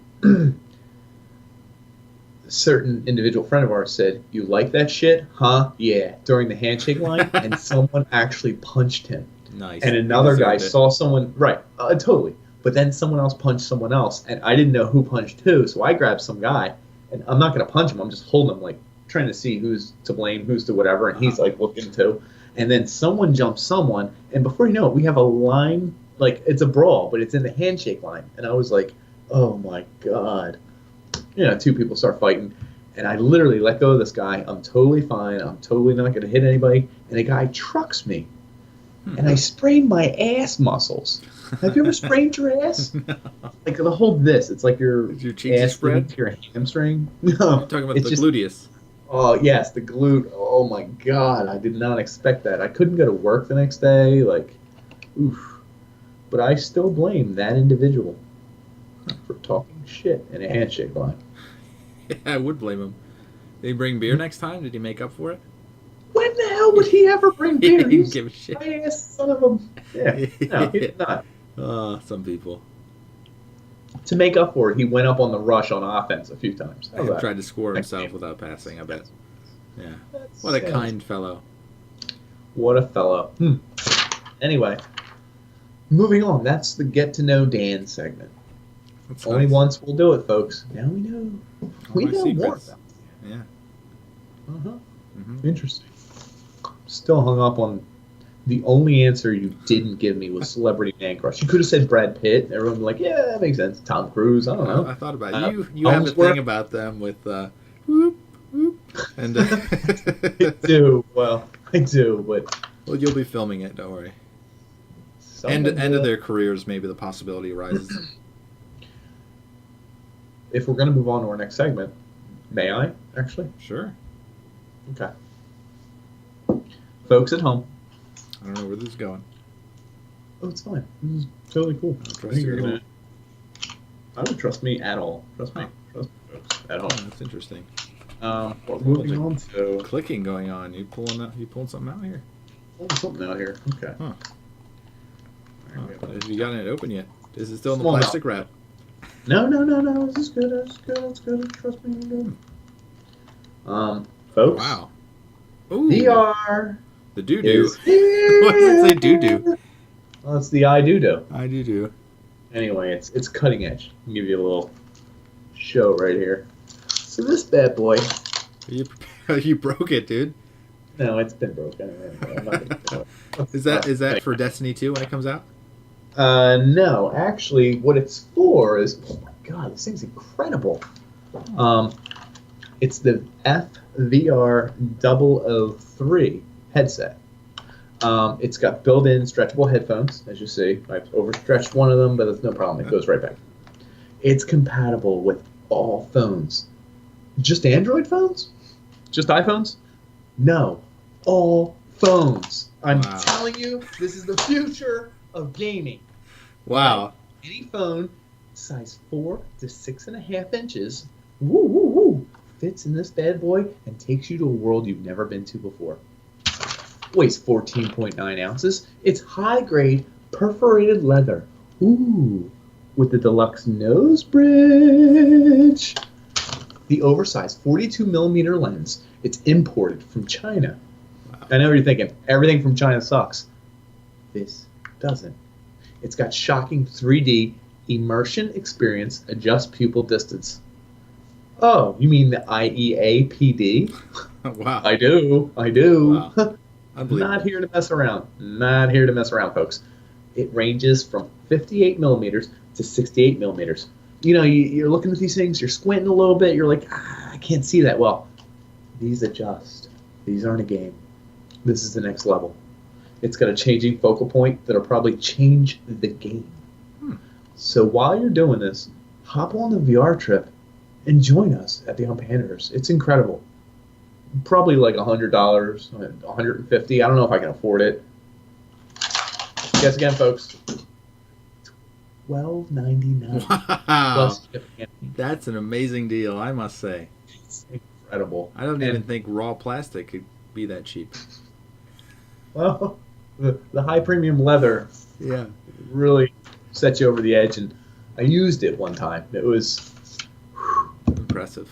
certain individual friend of ours said, "You like that shit, huh?" Yeah. During the handshake line, and someone actually punched him. Nice. And another guy saw someone, right, totally. But then someone else punched someone else, and I didn't know who punched who, so I grabbed some guy, and I'm not going to punch him. I'm just holding him, like, trying to see who's to blame, who's to whatever, and he's, like, looking too. And then someone jumps someone, and before you know it, we have a line, like, it's a brawl, but it's in the handshake line. And I was like, oh, my God. You know, 2 people start fighting, and I literally let go of this guy. I'm totally fine. I'm totally not going to hit anybody. And the guy trucks me. And I sprained my ass muscles. Have you ever sprained your ass? No. Like the whole this, it's like your ass spread to your hamstring. No, you're talking about the gluteus. Oh yes, the glute. Oh my God, I did not expect that. I couldn't go to work the next day. Like, oof. But I still blame that individual for talking shit in a handshake line. Yeah, I would blame him. Did he bring beer next time? Did he make up for it? When the hell would he ever bring beer? He didn't give a shit. Ass son of a... Yeah, no, he did not. Some people. To make up for it, he went up on the rush on offense a few times. He tried to score himself without passing, I bet. Yeah. What a kind fellow. What a fellow. Anyway, moving on. That's the Get to Know Dan segment. That's Only once we'll do it, folks. Now we know. We know more about it. Yeah. Uh-huh. Mm-hmm. Interesting. Still hung up on the only answer you didn't give me was celebrity man crush. You could have said Brad Pitt. Everyone would be like, yeah, that makes sense. Tom Cruise. I don't know. I thought about it. You have a thing about them with whoop, whoop. And, I do. Well, I do, but... Well, you'll be filming it, don't worry. End of their careers, maybe the possibility arises. If we're going to move on to our next segment, may I, actually? Sure. Okay. Folks at home. I don't know where this is going. Oh, it's fine. This is totally cool. I don't trust me at all. Trust me. Trust me, folks. At all. That's interesting. We're moving on to clicking going on. You pulling something out here? pulling something out here. Okay. Huh. All right, Have you gotten it open yet? Is it still in the Small plastic wrap? No. This is good. It's good. Trust me, you're good. Folks. Wow. Ooh. VR. The doo-doo. Is here. What does it say doo-doo? Well, it's the I do. I do. Anyway, it's cutting edge. I'll give you a little show right here. So this bad boy. You broke it, dude. No, it's been broken. I'm not gonna do it. Is that for Destiny 2 when it comes out? No, actually, what it's for is, oh my god, this thing's incredible. It's the FVR 003 headset. It's got built-in stretchable headphones, as you see. I've overstretched one of them, but that's no problem. It goes right back. It's compatible with all phones. Just Android phones? Just iPhones? No, all phones. I'm telling you, this is the future of gaming. Wow. Any phone size 4 to 6.5 inches, woo, fits in this bad boy and takes you to a world you've never been to before. Weighs 14.9 ounces. It's high-grade perforated leather. Ooh, with the deluxe nose bridge. The oversized 42 millimeter lens. It's imported from China. Wow. I know what you're thinking. Everything from China sucks. This doesn't. It's got shocking 3D immersion experience, adjust pupil distance. Oh, you mean the IEAPD? Wow. I do. Wow. Not here to mess around, folks. It ranges from 58 millimeters to 68 millimeters. You know, you're looking at these things, you're squinting a little bit, you're like, I can't see that well. These adjust. These aren't a game. This is the next level. It's got a changing focal point that'll probably change the game. So while you're doing this, hop on the VR trip and join us at the Panders. It's incredible. Probably like $100, $150. I don't know if I can afford it. Guess again, folks. $12.99. Wow. Plus shipping. That's an amazing deal, I must say. It's incredible. I don't even think raw plastic could be that cheap. Well, the high premium leather really sets you over the edge, and I used it one time. It was impressive.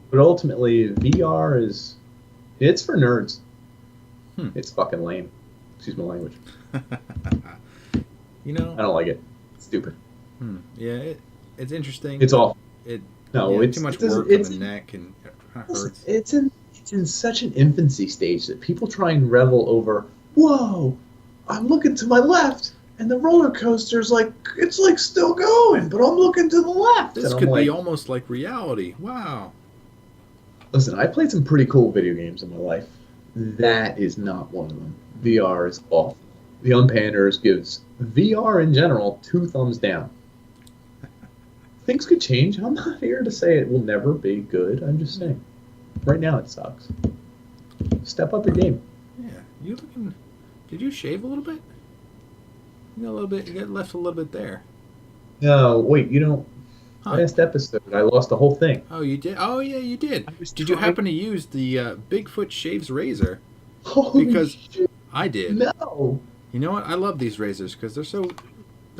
But ultimately, VR it's for nerds. It's fucking lame. Excuse my language. You know, I don't like it. It's stupid. Yeah, it's interesting. It's awful. It's too much work on the neck, and it hurts. It's in such an infancy stage that people try and revel over. Whoa, I'm looking to my left, and the roller coaster's it's still going, but I'm looking to the left. This could be almost like reality. Wow. Listen, I played some pretty cool video games in my life. That is not one of them. VR is awful. The Panders gives VR in general 2 thumbs down. Things could change. I'm not here to say it will never be good. I'm just saying. Right now it sucks. Step up your game. Yeah. You looking... Did you shave a little bit? You got a little bit... You got left a little bit there. No, wait, you don't... Last episode, I lost the whole thing. Oh, you did? Oh, yeah, you did. Did you happen to use the Bigfoot Shaves razor? Holy because shit. I did. No. You know what? I love these razors because they're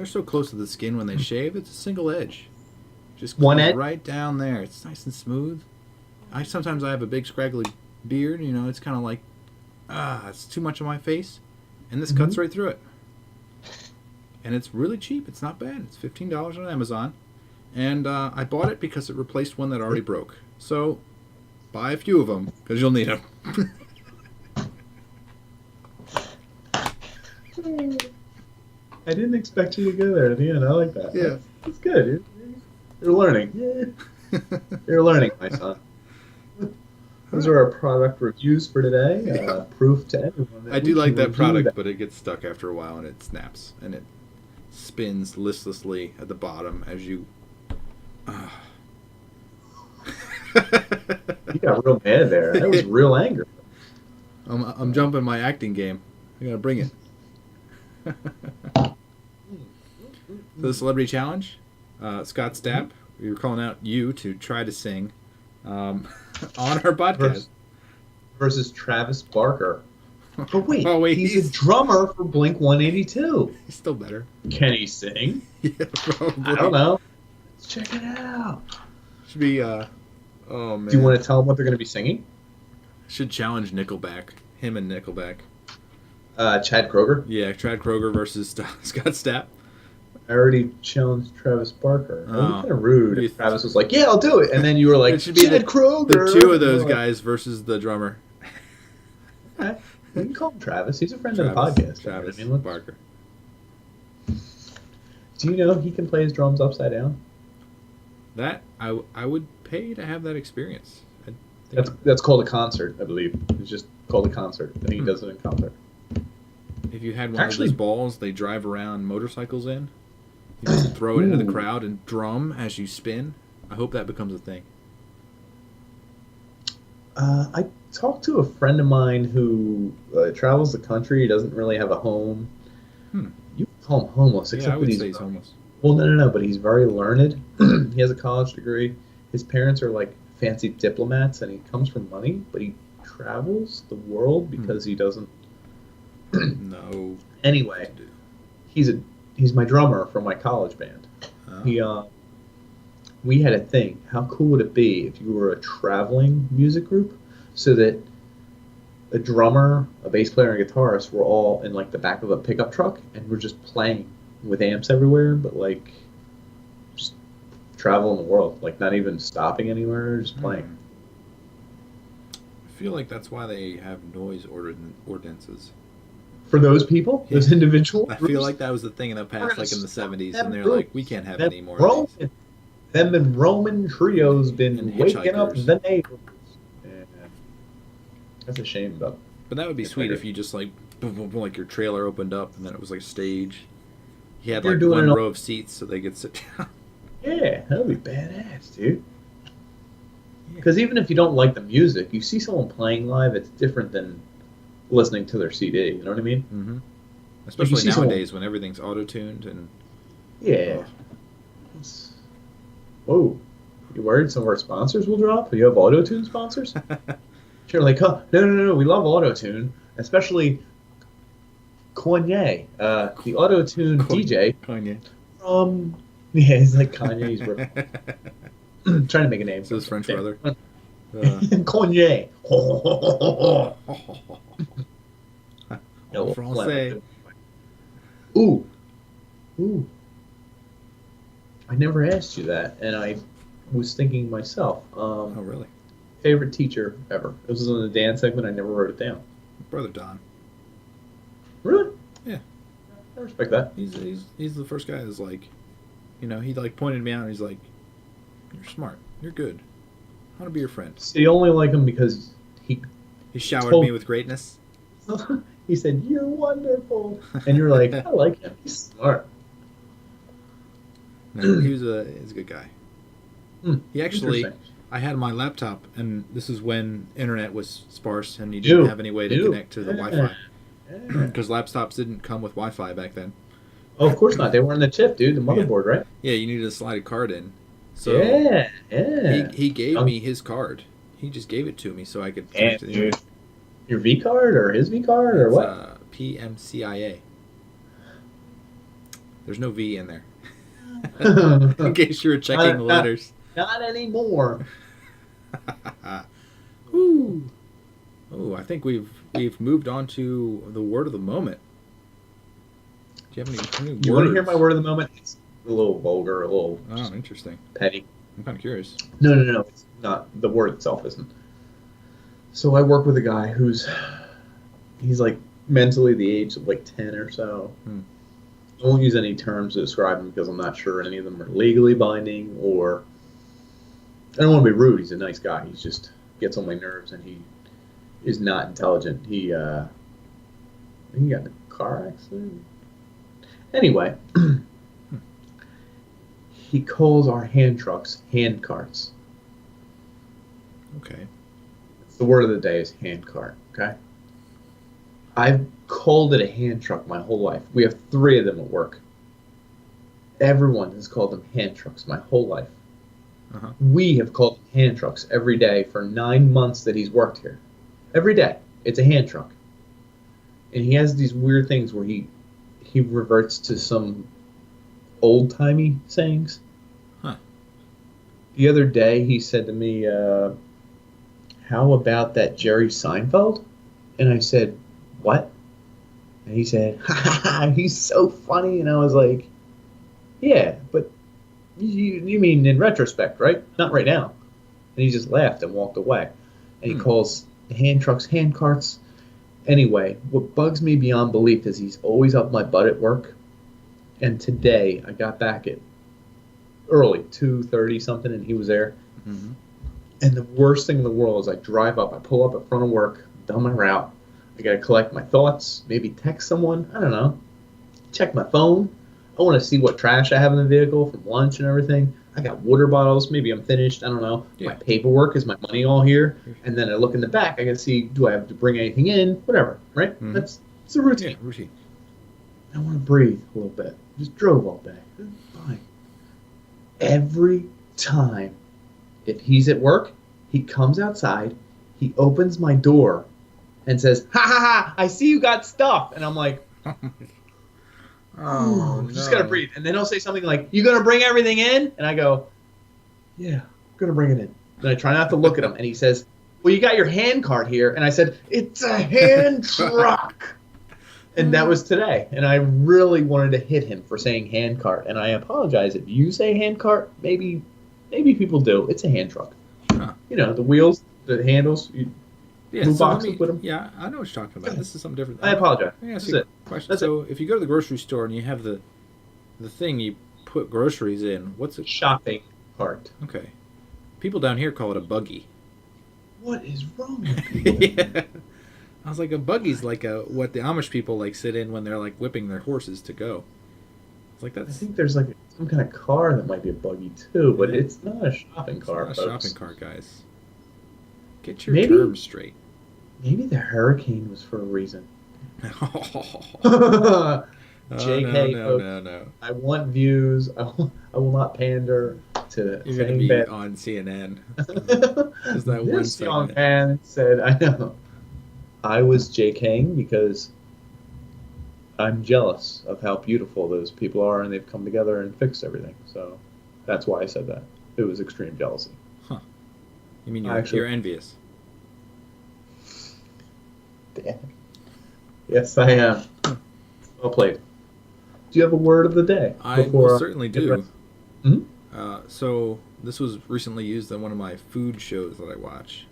so close to the skin when they shave. It's a single edge. Just one edge right down there. It's nice and smooth. Sometimes I have a big scraggly beard. You know, it's kind of like it's too much on my face, and this cuts right through it. And it's really cheap. It's not bad. It's $15 on Amazon. And I bought it because it replaced one that already broke. So, buy a few of them, because you'll need them. I didn't expect you to go there at the end. I like that. Yeah. It's good. You're learning. You're learning, my son. Those are our product reviews for today. Proof to everyone. I do like that product, but it gets stuck after a while, and it snaps. And it spins listlessly at the bottom as you... You got real mad there. That was real anger. I'm jumping my acting game. I gotta bring it. So the celebrity challenge, Scott Stapp, we were calling out you to try to sing. on our podcast. Versus Travis Barker. Oh wait, Oh, wait, he's a drummer for Blink 182. He's still better. Can he sing? Yeah, probably. I don't know. Let's check it out. Should be. Oh man. Do you want to tell them what they're going to be singing? Should challenge Nickelback. Him and Nickelback. Chad Kroger. Yeah, Chad Kroger versus Scott Stapp. I already challenged Travis Barker. That would be kind of rude Maybe if Travis was like, "Yeah, I'll do it," and then you were like, It should be "Chad Kroger." The two of those guys versus the drummer. Okay. We can call him Travis. He's a friend Travis, of the podcast. Travis I mean, Barker. Do you know he can play his drums upside down? That I would pay to have that experience. That's called a concert, I believe. It's just called a concert. I think he does it in concert. If you had one of those balls they drive around motorcycles in, you just throw it into the crowd and drum as you spin. I hope that becomes a thing. I talked to a friend of mine who travels the country. He doesn't really have a home. You can call him homeless, except I would that say he's homeless. Well, no, but he's very learned. He has a college degree. His parents are like fancy diplomats, and he comes from money, but he travels the world because he doesn't. No. Anyway, he's my drummer for my college band. Oh. We had a thing. How cool would it be if you were a traveling music group, so that a drummer, a bass player, and a guitarist were all in like the back of a pickup truck, and we're just playing with amps everywhere, but like just traveling the world, like not even stopping anywhere, just playing. I feel like that's why they have noise ordinances. For those people, those individuals. I feel like that was the thing in the past, like in the 70s, and they're like, we can't have any more of these. Them and Roman trios been waking up the neighbors. Yeah. That's a shame, though. But that would be sweet if you just like, boom, boom, boom, like your trailer opened up, and then it was like a stage. You had like one row of seats so they could sit down. Yeah, that would be badass, dude. Because even if you don't like the music, you see someone playing live, it's different than listening to their CD. You know what I mean? Mm-hmm. Especially nowadays when everything's auto-tuned and... Yeah. Whoa. You worried some of our sponsors will drop? You have auto-tune sponsors? Sure, like, oh, no, we love auto-tune, especially Kanye, the auto-tune DJ. Kanye. Yeah, he's like Kanye's trying to make a name. So his French brother. Kanye. Français. Ooh. I never asked you that, and I was thinking myself. Oh, really? Favorite teacher ever? This was in the dance segment. I never wrote it down. Brother Don. Really? Yeah. I respect that. He's the first guy that's like, you know, he like pointed me out and he's like, you're smart. You're good. I want to be your friend. So you only like him because he showered me with greatness? He said, you're wonderful. And you're like, I like him. He's smart. No, he's a good guy. He actually, I had my laptop, and this is when internet was sparse, and you didn't have any way to connect to the Wi-Fi. Because laptops didn't come with Wi-Fi back then. Oh, of course not. They were in the chip, dude. The motherboard, right? Yeah, you needed to slide a card in. So he gave me his card. He just gave it to me so I could connect to the internet. Your V card or his V card or what? PMCIA. There's no V in there. In case you were checking the letters. Not anymore. Ooh. Oh, I think we've moved on to the word of the moment. Do you have any words? You want to hear my word of the moment? It's a little vulgar, a little interesting. Petty. I'm kind of curious. No. It's not. The word itself isn't. So I work with a guy he's like mentally the age of like 10 or so. I won't use any terms to describe him because I'm not sure any of them are legally binding, or I don't want to be rude. He's a nice guy. He just gets on my nerves, and he is not intelligent. He got in a car accident. Anyway, he calls our hand trucks hand carts. Okay. The word of the day is hand cart. Okay. I've called it a hand truck my whole life. We have 3 of them at work. Everyone has called them hand trucks my whole life. Uh-huh. We have called them hand trucks every day for 9 months that he's worked here. Every day, it's a hand truck, and he has these weird things where he reverts to some old timey sayings. Huh. The other day, he said to me, "How about that Jerry Seinfeld?" And I said, "What?" And he said, "Ha ha ha, he's so funny." And I was like, "Yeah, but you mean in retrospect, right? Not right now." And he just laughed and walked away. And he calls the hand trucks hand carts. Anyway, what bugs me beyond belief is he's always up my butt at work. And today I got back at early, 2:30 something, and he was there. Mm-hmm. And the worst thing in the world is I drive up, I pull up in front of work, done my route. I got to collect my thoughts, maybe text someone, I don't know, check my phone. I want to see what trash I have in the vehicle from lunch and everything. I got water bottles. Maybe I'm finished. I don't know. Yeah. My paperwork, is my money all here? And then I look in the back. I can see, do I have to bring anything in? Whatever, right? Mm-hmm. It's a routine. Yeah, routine. I want to breathe a little bit. Just drove all day. Fine. Every time, if he's at work, he comes outside, he opens my door, and says, "Ha ha ha! I see you got stuff." And I'm like, Oh, no. just gotta breathe. And then he'll say something like, "You gonna bring everything in?" And I go, "Yeah, I'm gonna bring it in." And I try not to look at him. And he says, "Well, you got your hand cart here." And I said, "It's a hand truck." And that was today. And I really wanted to hit him for saying hand cart. And I apologize if you say hand cart. Maybe people do. It's a hand truck. Huh. You know, the wheels, the handles. Yeah, Move so boxes with them. yeah, I know what you're talking about. This is something different. I apologize. Let me ask That's you it. a question. That's So if you go to the grocery store and you have the thing you put groceries in, what's it? Shopping cart. Okay. People down here call it a buggy. What is wrong with people? Yeah. I was like, a buggy's like what the Amish people like sit in when they're like whipping their horses to go. It's like I that's think there's like some kind of car that might be a buggy too, but it's not a shopping cart. not a folks. shopping cart, guys. Get your Maybe- terms straight. Maybe the hurricane was for a reason. Oh, JK, no, folks. no. I want views. I will not pander to You're going to saying be bad. on CNN. Is that one This young segment? man said, I know. I was JKing because I'm jealous of how beautiful those people are and they've come together and fixed everything. So that's why I said that. It was extreme jealousy. You mean Actually- you're envious? Damn. Yes, I am. Well played. Do you have a word of the day? I before most certainly do. Mhm. So this was recently used on one of my food shows that I watch.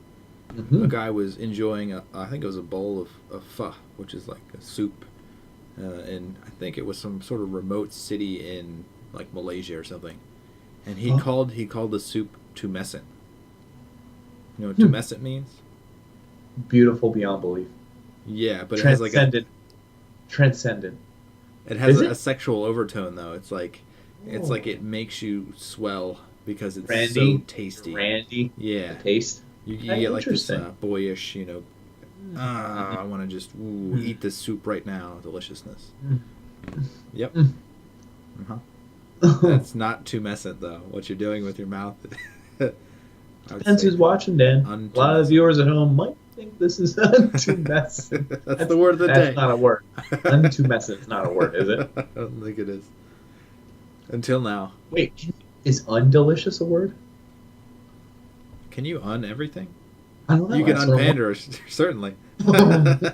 Mhm. A guy was enjoying I think it was a bowl of pho, which is like a soup, and I think it was some sort of remote city in like Malaysia or something. And he Huh? called the soup tumescent. You know what tumescent means? Beautiful beyond belief. Yeah, but it has like Transcendent. Transcendent. it has Is a it? sexual overtone though. It's like Oh. it makes you swell because it's Randy? so tasty. Randy. Yeah, The taste. you Hey, get like this interesting. boyish, I want to just eat this soup right now, deliciousness. Yep. Mm. Uh-huh. That's not tumescent though. What you're doing with your mouth. I would Depends say who's watching, Dan. A lot of untumescent. viewers at home might think this is untumescent. That's the word of the That's day. not a word. Untumescent is not a word, is it? I don't think it is. Until now. Wait, is undelicious a word? Can you everything? I don't know. You can that's what I'm unpander, certainly. wondering.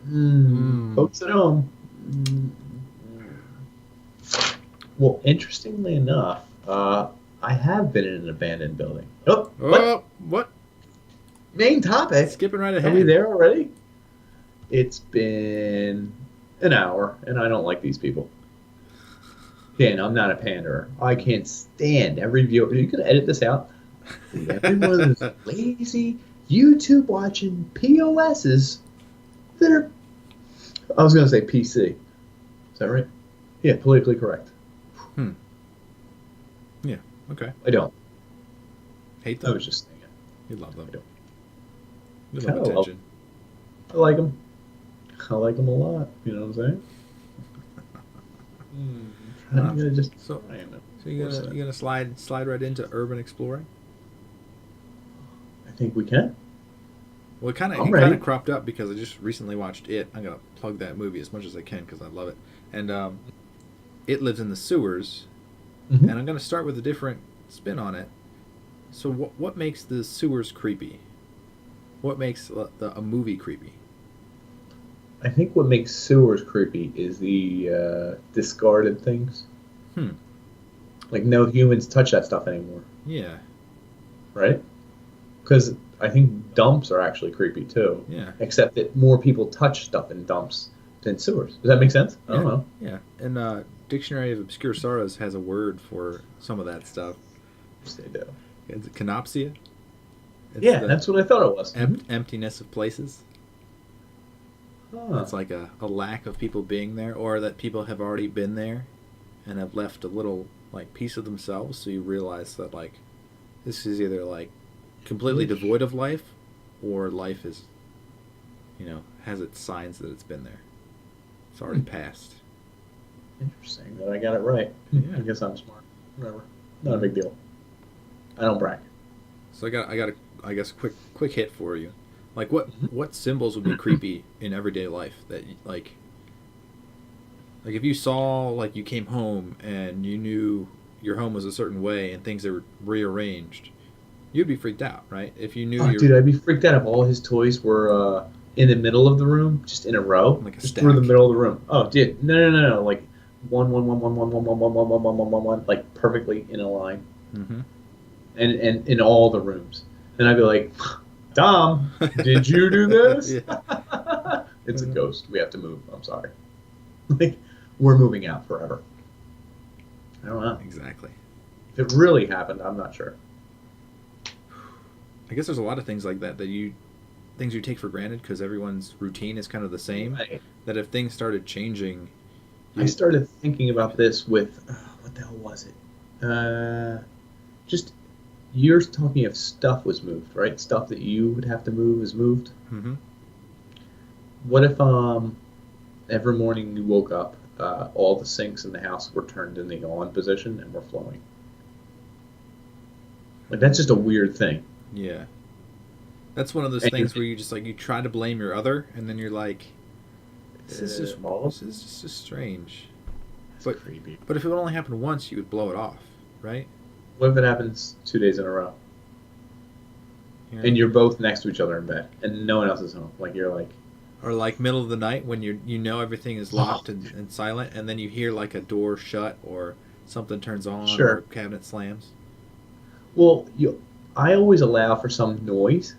Mm. Folks at home. Well, interestingly enough, I have been in an abandoned building. Oh, what? Oh, what? Main topic. Skipping right Are ahead. we there already? It's been an hour, and I don't like these people. Dan, I'm not a panderer. I can't stand every viewer. You can edit this out. Every one of those lazy YouTube watching POSs that are. I was going to say PC. Is that right? Yeah, politically correct. Okay. I don't. Hate I them. was just saying it. You love them. I don't. You Kinda love love attention. I like them. I like them a lot. You know what I'm saying? I'm gonna just. So, I am. so you gonna slide right into urban exploring? I think we can. Well, I'm it kind ready. of cropped up because I just recently watched it. I'm gonna plug that movie as much as I can because I love it. And it lives in the sewers, Hmm. and I'm gonna start with a different spin on it. So what makes the sewers creepy? What makes a movie creepy? I think what makes sewers creepy is the discarded things. Hmm. Like no humans touch that stuff anymore, Yeah. right? Because I think dumps are actually creepy too, Yeah. except that more people touch stuff in dumps than sewers. Does that make sense? I don't Yeah. know. Yeah. And Dictionary of Obscure Sorrows has a word for some of that stuff. Yes, they do. It's canopsia. It's Yeah, the that's what I thought it was. emptiness of places. Huh. It's like a lack of people being there, or that people have already been there and have left a little like piece of themselves. So you realize that like this is either like completely devoid of life, or life is, has its signs that it's been there. It's already passed. Interesting that I got it right. Yeah. I guess I'm smart. Whatever. Not a big deal. I don't brag. So I got I guess quick hit for you. Like what symbols would be creepy in everyday life that like if you saw like you came home and you knew your home was a certain way and things are rearranged, you'd be freaked out, right? If you knew Oh, your dude, I'd be freaked out if all his toys were in the middle of the room, just in a row, like a just through the stack. middle of the room. Oh, dude, no, like one, like perfectly in a line, Mm-hmm. and in all the rooms. And I'd be like, Dom, did you do this? Yeah. It's a ghost. We have to move. I'm sorry. Like, we're moving out forever. I don't know. Exactly. If it really happened, I'm not sure. I guess there's a lot of things like that things you take for granted because everyone's routine is kind of the same. Right. That if things started changing, I started thinking about this with what the hell was it? Just you're talking if stuff was moved, right? Stuff that you would have to move is moved. Mm-hmm. What if every morning you woke up, all the sinks in the house were turned in the on position and were flowing? Like that's just a weird thing. Yeah. That's one of those And things where you just like you try to blame your other, and then you're like, all this is just strange. that's But creepy. but if it would only happen once, you would blow it off, right? What if it happens 2 days in a row You know? and you're both next to each other in bed and no one else is home? Like you're like, Or like middle of the night when you know everything is locked and silent, and then you hear like a door shut or something turns on Sure. or a cabinet slams. well, I always allow for some noise.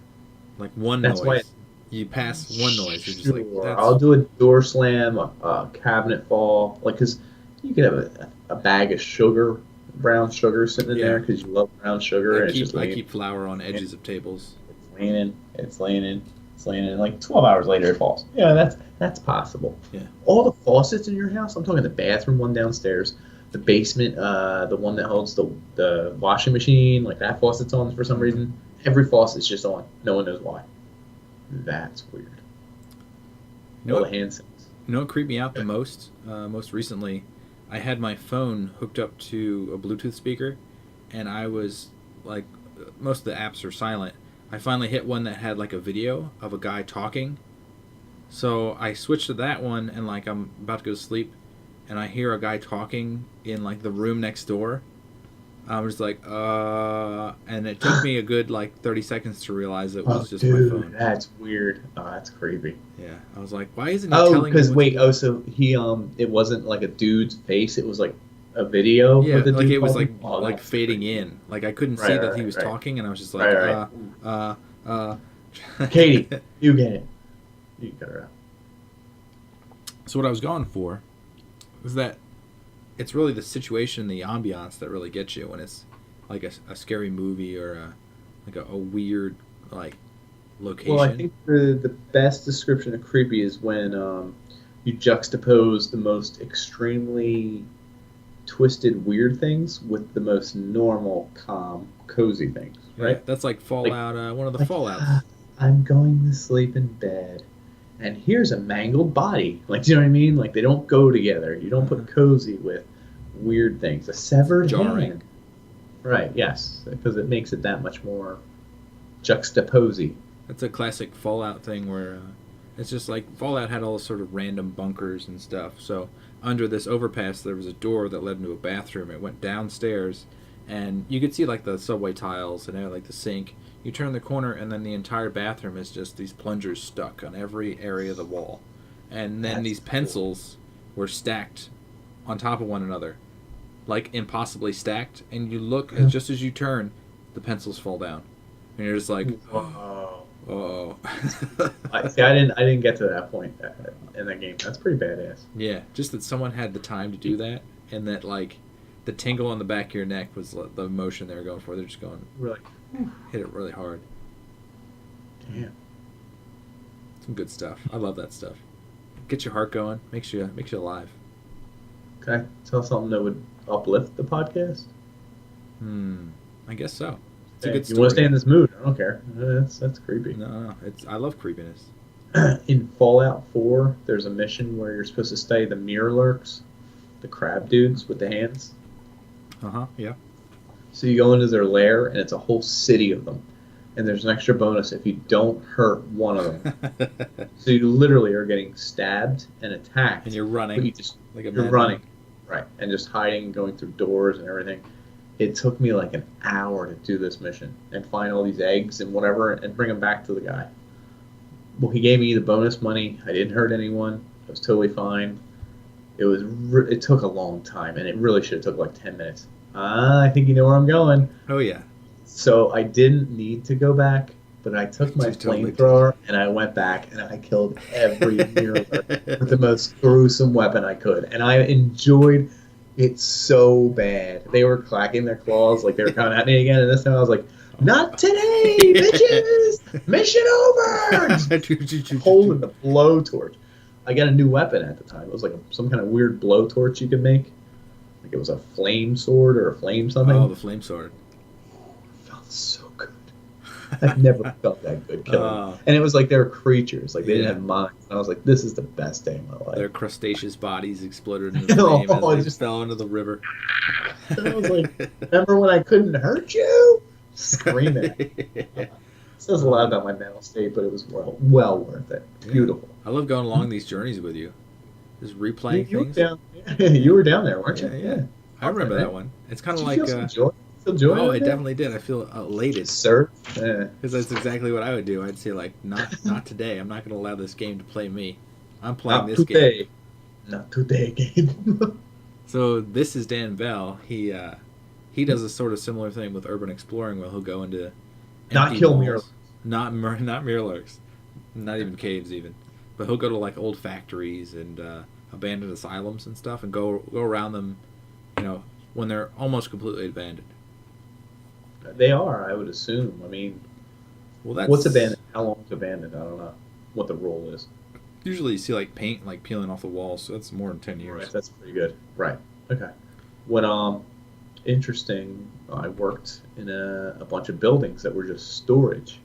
Like one That's why noise. You pass one noise. You're just like, Sure, that's... I'll do a door slam, a cabinet fall, like because you could have a bag of sugar, brown sugar sitting in Yeah. there because you love brown sugar, and it's just I laying, keep flour on edges of tables. it's laying in. Like 12 hours later, it falls. Yeah, that's possible. Yeah. All the faucets in your house. I'm talking the bathroom one downstairs, the basement, the one that holds the washing machine, like that faucet's on for some reason. Every faucet's just on. No one knows why. That's weird. You know All what, the hand signals. you know what creeped me out the most? Most recently, I had my phone hooked up to a Bluetooth speaker, and I was like, most of the apps are silent. I finally hit one that had like a video of a guy talking. So I switched to that one, and like I'm about to go to sleep, and I hear a guy talking in like the room next door. I was like, and it took me a good like 30 seconds to realize it was just dude, my phone. that's weird. Oh, that's creepy. Yeah, I was like, why isn't he Oh, telling me? because what wait, to do? so he it wasn't like a dude's face. It was like a video. Yeah, of the like dude it was talking? like Oh, like that's fading creepy. in. Like I couldn't Right, see right, that he was right. talking, and I was just like, Right. uh. Katie, you get it. You can cut her out. So what I was going for was that it's really the situation, the ambiance that really gets you when it's like a scary movie or like a weird like location. Well, I think the best description of creepy is when you juxtapose the most extremely twisted, weird things with the most normal, calm, cozy things, right? Yeah, that's like Fallout. One of the Like, Fallouts. I'm going to sleep in bed, and here's a mangled body. Like, do you know what I mean? Like, they don't go together. You don't put cozy with weird things. A severed Jarring. hand. Right, yes, because it makes it that much more juxtaposy. That's a classic Fallout thing where it's just like Fallout had all sort of random bunkers and stuff. So under this overpass, there was a door that led into a bathroom. It went downstairs, and you could see like the subway tiles and like the sink. You turn the corner, and then the entire bathroom is just these plungers stuck on every area of the wall. And then That's these cool. pencils were stacked on top of one another, like impossibly stacked. And you look, and just as you turn, the pencils fall down, and you're just like, Whoa. oh. See, I didn't get to that point in that game. That's pretty badass. Yeah, just that someone had the time to do that, and that like the tingle on the back of your neck was the emotion they were going for. They're just going We're like, hit it really hard. damn. Some good stuff. I love that stuff. Gets your heart going. Makes you alive. Can I tell something that would uplift the podcast? I guess so. It's a Hey, good you story. want to stay in this mood? I don't care. That's creepy. No, I love creepiness. In Fallout 4, there's a mission where you're supposed to study the mirror lurks, the crab dudes with the hands. Yeah. So you go into their lair, and it's a whole city of them. And there's an extra bonus if you don't hurt one of them. So you literally are getting stabbed and attacked. And you're running. But Like a you're madman. running. Right. And just hiding and going through doors and everything. It took me like an hour to do this mission and find all these eggs and whatever and bring them back to the guy. Well, he gave me the bonus money. I didn't hurt anyone. I was totally fine. It took a long time, and it really should have took like 10 minutes. I think you know where I'm going. Oh yeah. So I didn't need to go back, but I took my Totally flamethrower and I went back and I killed every mirror with the most gruesome weapon I could. And I enjoyed it so bad. They were clacking their claws like they were coming at me again, and this time I was like, not today, bitches! Mission over! Just holding the blowtorch. I got a new weapon at the time. It was like some kind of weird blowtorch you could make. Like it was a flame sword or a flame something. Oh, the flame sword. It felt so good. I've never felt that good killing. And it was like they were creatures. Like they didn't have minds. And I was like, this is the best day of my life. Their crustaceous bodies exploded into flame as they just fell into the river. And I was like, remember when I couldn't hurt you? Screaming. It says a lot about my mental state, but it was well worth it. Beautiful. I love going along these journeys with you. Just replaying You things. you were down there, weren't you? Yeah. I remember that one. It's kind of Did you like... feel some joy? Feel joy Oh, over I there? definitely did. I feel elated. Sir? Yeah. Because that's exactly what I would do. I'd say, like, not today. I'm not going to allow this game to play me. I'm playing Not this today. game. Not today, game. So this is Dan Bell. He does a sort of similar thing with urban exploring where he'll go into Not empty kill malls. mirror. Not mirror lurks. Not even caves even. But he'll go to like old factories and abandoned asylums and stuff and go around them, when they're almost completely abandoned. They are, I would assume. I mean, Well, that's what's abandoned? How long's abandoned? I don't know what the rule is. Usually you see like paint like peeling off the walls, so that's more than 10 years. Right, that's pretty good. Right. Okay. What interesting. I worked in a bunch of buildings that were just storage.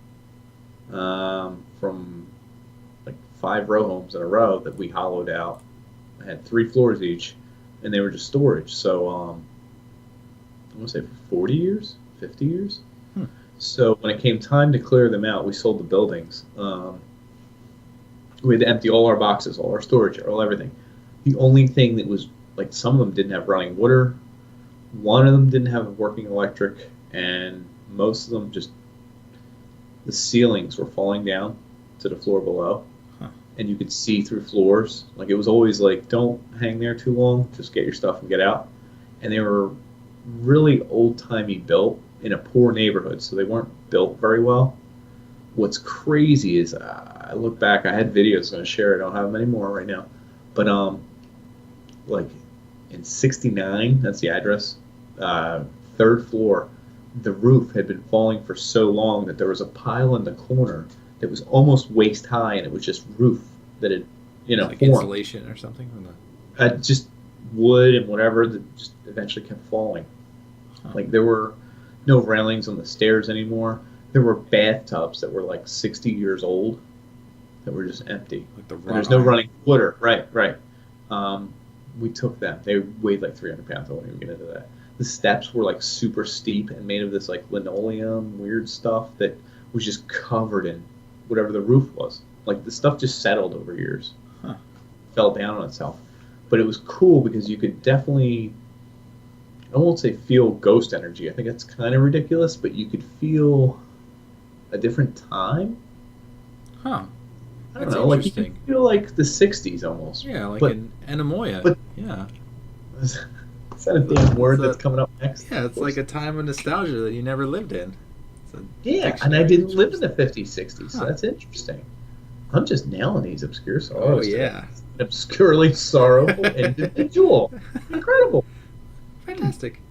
From like 5 row homes in a row that we hollowed out. I had 3 floors each, and they were just storage. So I want to say for 40 years, 50 years. So when it came time to clear them out, we sold the buildings. We had to empty all our boxes, all our storage, all everything. The only thing that was, like, some of them didn't have running water. One of them didn't have working electric, and most of them just, the ceilings were falling down to the floor below. And you could see through floors. Like, it was always like, don't hang there too long, just get your stuff and get out. And they were really old-timey built in a poor neighborhood, so they weren't built very well. What's crazy is, I look back, I had videos, I'm going to share it, I don't have them anymore right now. But, like, in 69, that's the address, 3rd floor, the roof had been falling for so long that there was a pile in the corner that was almost waist high, and it was just roof that had, like formed. insulation or something from the... Just wood and whatever that just eventually kept falling. Like, there were no railings on the stairs anymore. There were bathtubs that were like 60 years old that were just empty. Like the There's no running water. Right. we took them. They weighed like 300 pounds. I won't even get into that. The steps were like super steep and made of this like linoleum weird stuff that was just covered in whatever the roof was. Like the stuff just settled over years, Huh. fell down on itself. But it was cool because you could definitely, I won't say feel ghost energy. I think that's kind of ridiculous, but you could feel a different time. Huh. I don't That's know, like you interesting. could feel like the '60s almost. Yeah, like but in Anamoya. but- Yeah. is that a damn word It's that's coming up next? Yeah, it's like a time of nostalgia that you never lived in. It's a Yeah, and dictionary I didn't live in the entry. 50s, 60s, so Huh. that's interesting. I'm just nailing these obscure Oh sorrows. today. yeah. An obscurely sorrowful individual. Incredible. Fantastic.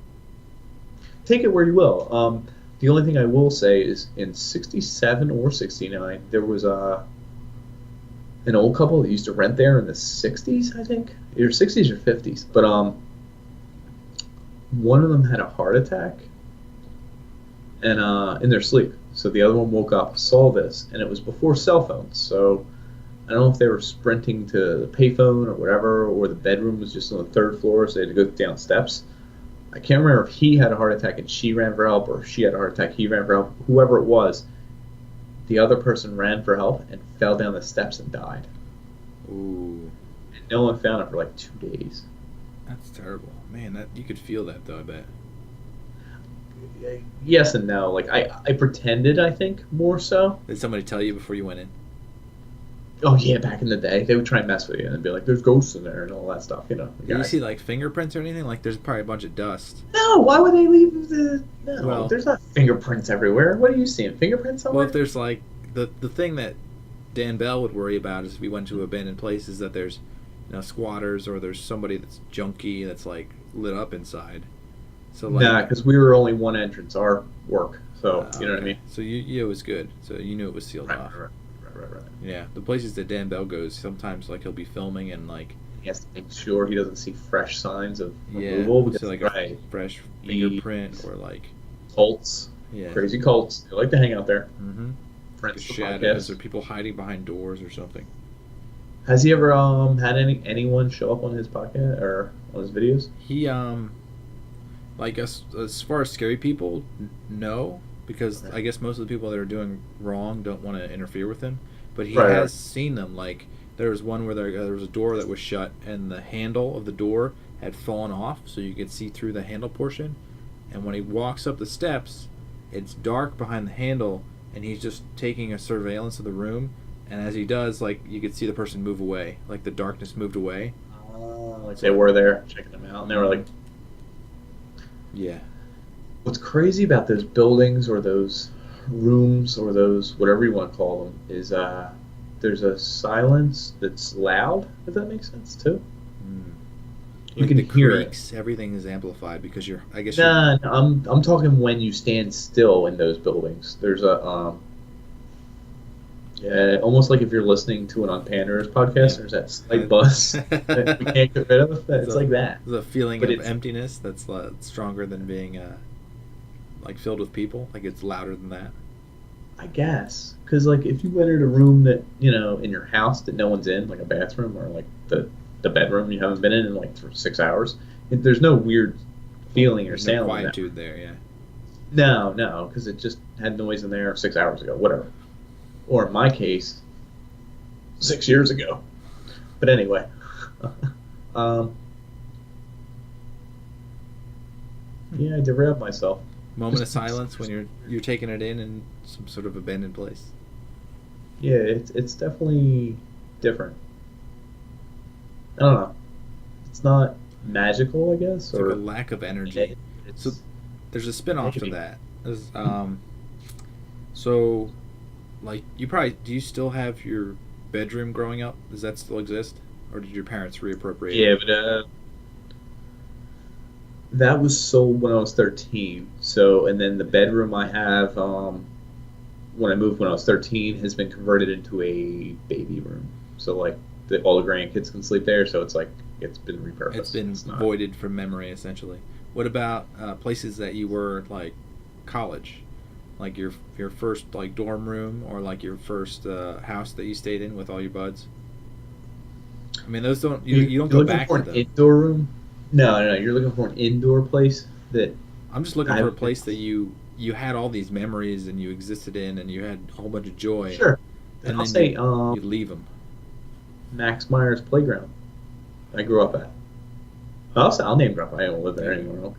Take it where you will. The only thing I will say is in 67 or 69, there was an old couple that used to rent there in the 60s, I think. Either 60s or 50s. But one of them had a heart attack and in their sleep. So the other one woke up, saw this, and it was before cell phones. So I don't know if they were sprinting to the payphone or whatever, or the bedroom was just on the third floor, so they had to go down steps. I can't remember if he had a heart attack and she ran for help, or if she had a heart attack, he ran for help. Whoever it was, the other person ran for help and fell down the steps and died. Ooh, And no one found him for like 2 days. that's terrible. Man, that you could feel that though, I bet. Yes and no. Like I pretended, I think, more so. Did somebody tell you before you went in? Oh yeah, back in the day, they would try and mess with you and be like, "There's ghosts in there" and all that stuff. You know. Did you see like fingerprints or anything? Like there's probably a bunch of dust. No, why would they leave the? No, Well- there's not fingerprints everywhere. What are you seeing? Fingerprints somewhere? Well, if there's like the thing that Dan Bell would worry about is if we went to abandoned places that there's squatters or there's somebody that's junky that's like lit up inside. So like Nah, because we were only one entrance, our work. So you know what I okay. mean. So you it was good. So you knew it was sealed Right, off. right. Yeah, the places that Dan Bell goes, sometimes like he'll be filming and like He has to make sure he doesn't see fresh signs of yeah, removal because so like right, a fresh He- fingerprint or like cults, yeah, crazy cults, they like to hang out there. mm-hmm. Friends for shadows or podcasts. people hiding behind doors or something. Has he ever had anyone show up on his podcast or on his videos? He like as far as scary people, no, because Okay. I guess most of the people that are doing wrong don't want to interfere with him. But he Right, has right. seen them. Like there was one where there was a door that was shut and the handle of the door had fallen off, so you could see through the handle portion. And when he walks up the steps, it's dark behind the handle, and he's just taking a surveillance of the room. And as he does, like you could see the person move away, like the darkness moved away. Like they were there checking them out, and they were like, Yeah. what's crazy about those buildings or those rooms or those whatever you want to call them is there's a silence that's loud, if that makes sense too. You Like can the hear it. creaks, everything is amplified because I guess Nah, no, I'm talking when you stand still in those buildings. There's a yeah, almost like if you're listening to an on Pander's podcast, Yeah. there's that slight buzz that we can't get rid of. It's like that. the feeling But of it's- emptiness that's stronger than being like filled with people. Like it's louder than that. I guess because like if you entered a room that in your house that no one's in, like a bathroom or like the bedroom you haven't been in like for 6 hours, there's no weird feeling or There's no sound. in that. quietude there. Yeah. No, because it just had noise in there 6 hours ago, whatever. Or in my case, 6 years ago. But anyway, yeah, I derailed myself. Moment of silence when you're taking it in some sort of abandoned place. Yeah, it's definitely different. I don't know. It's not magical, I guess, It's like or a lack of energy. it's, So there's a spin-off to Maybe. that. So like do you still have your bedroom growing up? Does that still exist, or did your parents reappropriate yeah, it? but that was sold when I was 13. So, and then the bedroom I have when I moved when I was 13 has been converted into a baby room. So like all the grandkids can sleep there. So it's like it's been repurposed. It's been not- voided from memory, essentially. What about places that you were like college, like your first like dorm room or like your first house that you stayed in with all your buds? I mean, those don't you don't You're go looking back for to an them. indoor room? No, no, you're looking for an indoor place that I'm just looking I for a place that you had all these memories and you existed in and you had a whole bunch of joy, sure. Then and I'll then say you leave them. Max Myers Playground. I grew up at. I'll name drop. I don't live there Yeah. anymore.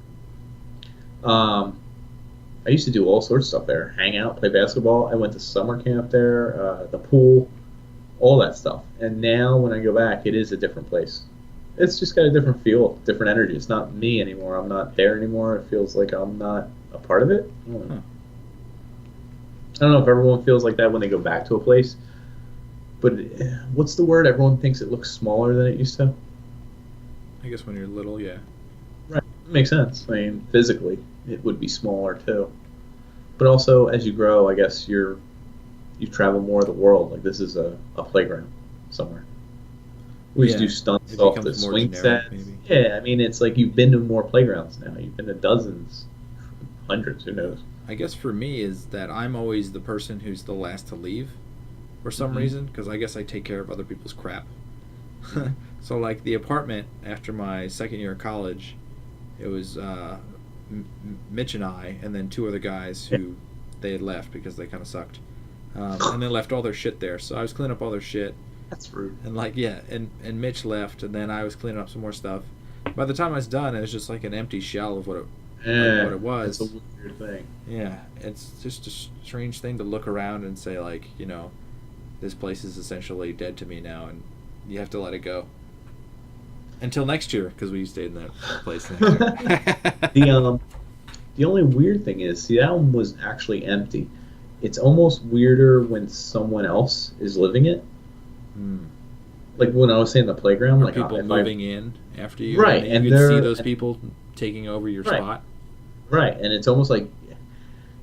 I used to do all sorts of stuff there. Hang out, play basketball. I went to summer camp there, the pool, all that stuff. And now when I go back, it is a different place. It's just got a different feel, different energy. It's not me anymore. I'm not there anymore. It feels like I'm not a part of it. Huh. I don't know if everyone feels like that when they go back to a place. But what's the word? Everyone thinks it looks smaller than it used to. I guess when you're little, yeah. Right. Makes sense. I mean, physically, it would be smaller too. But also, as you grow, I guess you travel more of the world. Like this is a playground somewhere. We used to Yeah. do stunts It off the becomes more swing generic, sets. maybe. Yeah, I mean, it's like you've been to more playgrounds now. You've been to dozens, hundreds, who knows? I guess for me is that I'm always the person who's the last to leave for some Mhm. reason because I guess I take care of other people's crap. So like the apartment after my second year of college, it was Mitch and I, and then two other guys Yeah. who they had left because they kind of sucked, and they left all their shit there. So I was cleaning up all their shit, That's rude. and like yeah, and Mitch left, and then I was cleaning up some more stuff. By the time I was done, it was just like an empty shell of what Yeah, it was. It's a weird thing. Yeah, it's just a strange thing to look around and say like, this place is essentially dead to me now, and you have to let it go until next year because we stayed in that place next The year. the only weird thing is, see, that one was actually empty. It's almost weirder when someone else is living it. Hmm. Like when I was saying the playground, Are like people if moving in after you? right, And and you could see they're those people taking over your right, spot. right, and it's almost like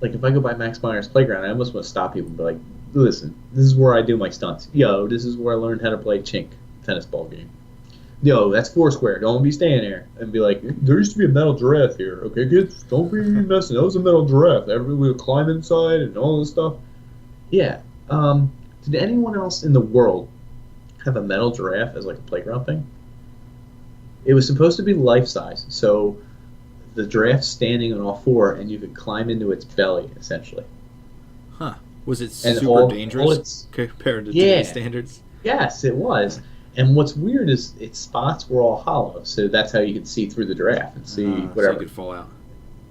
if I go by Max Myers Playground, I almost want to stop people and be like, listen, this is where I do my stunts. Yo, this is where I learned how to play chink tennis ball game. Yo, that's Foursquare. Don't be staying there. And be like, there used to be a metal giraffe here. Okay, kids, don't be messing. That was a metal giraffe. Everybody would climb inside and all this stuff. Yeah. Did anyone else in the world have a metal giraffe as like a playground thing? It was supposed to be life size, so the giraffe's standing on all four, and you could climb into its belly essentially. Huh. Was it And super all dangerous its compared to today's yeah, standards? yes, it was. And what's weird is its spots were all hollow, so that's how you could see through the giraffe and see So you whatever. could fall out.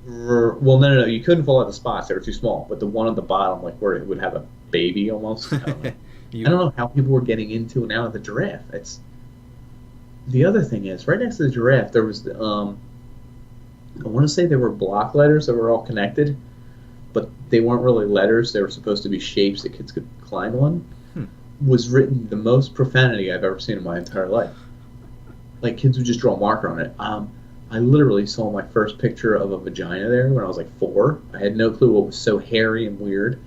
Well, no, you couldn't fall out the spots; they were too small. But the one on the bottom, like where it would have a baby almost. I don't know. You I don't know how people were getting into it now with the giraffe. It's the other thing is right next to the giraffe there was I want to say there were block letters that were all connected, but they weren't really letters. They were supposed to be shapes that kids could climb on. Hmm. Was written the most profanity I've ever seen in my entire life. Like kids would just draw a marker on it. I literally saw my first picture of a vagina there when I was like 4. I had no clue what was so hairy and weird.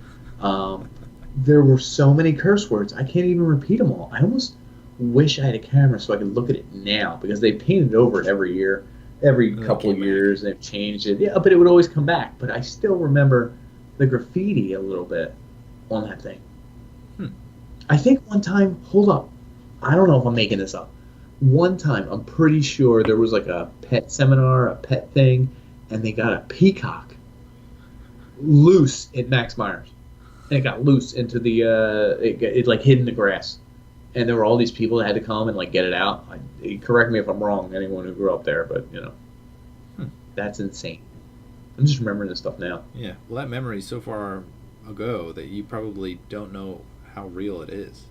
There were so many curse words. I can't even repeat them all. I almost wish I had a camera so I could look at it now because they painted over it every year, every And it couple of came years. They've changed it. Yeah, but it would always come back. But I still remember the graffiti a little bit on that thing. Hmm. I think one time, hold up, I don't know if I'm making this up. One time, I'm pretty sure there was like a pet seminar, a pet thing, and they got a peacock loose at Max Myers, and it got loose into the it like hid in the grass, and there were all these people that had to come and like get it out. Correct me if I'm wrong, anyone who grew up there, but that's insane. I'm just remembering this stuff now. Yeah. Well, that memory is so far ago that you probably don't know how real it is.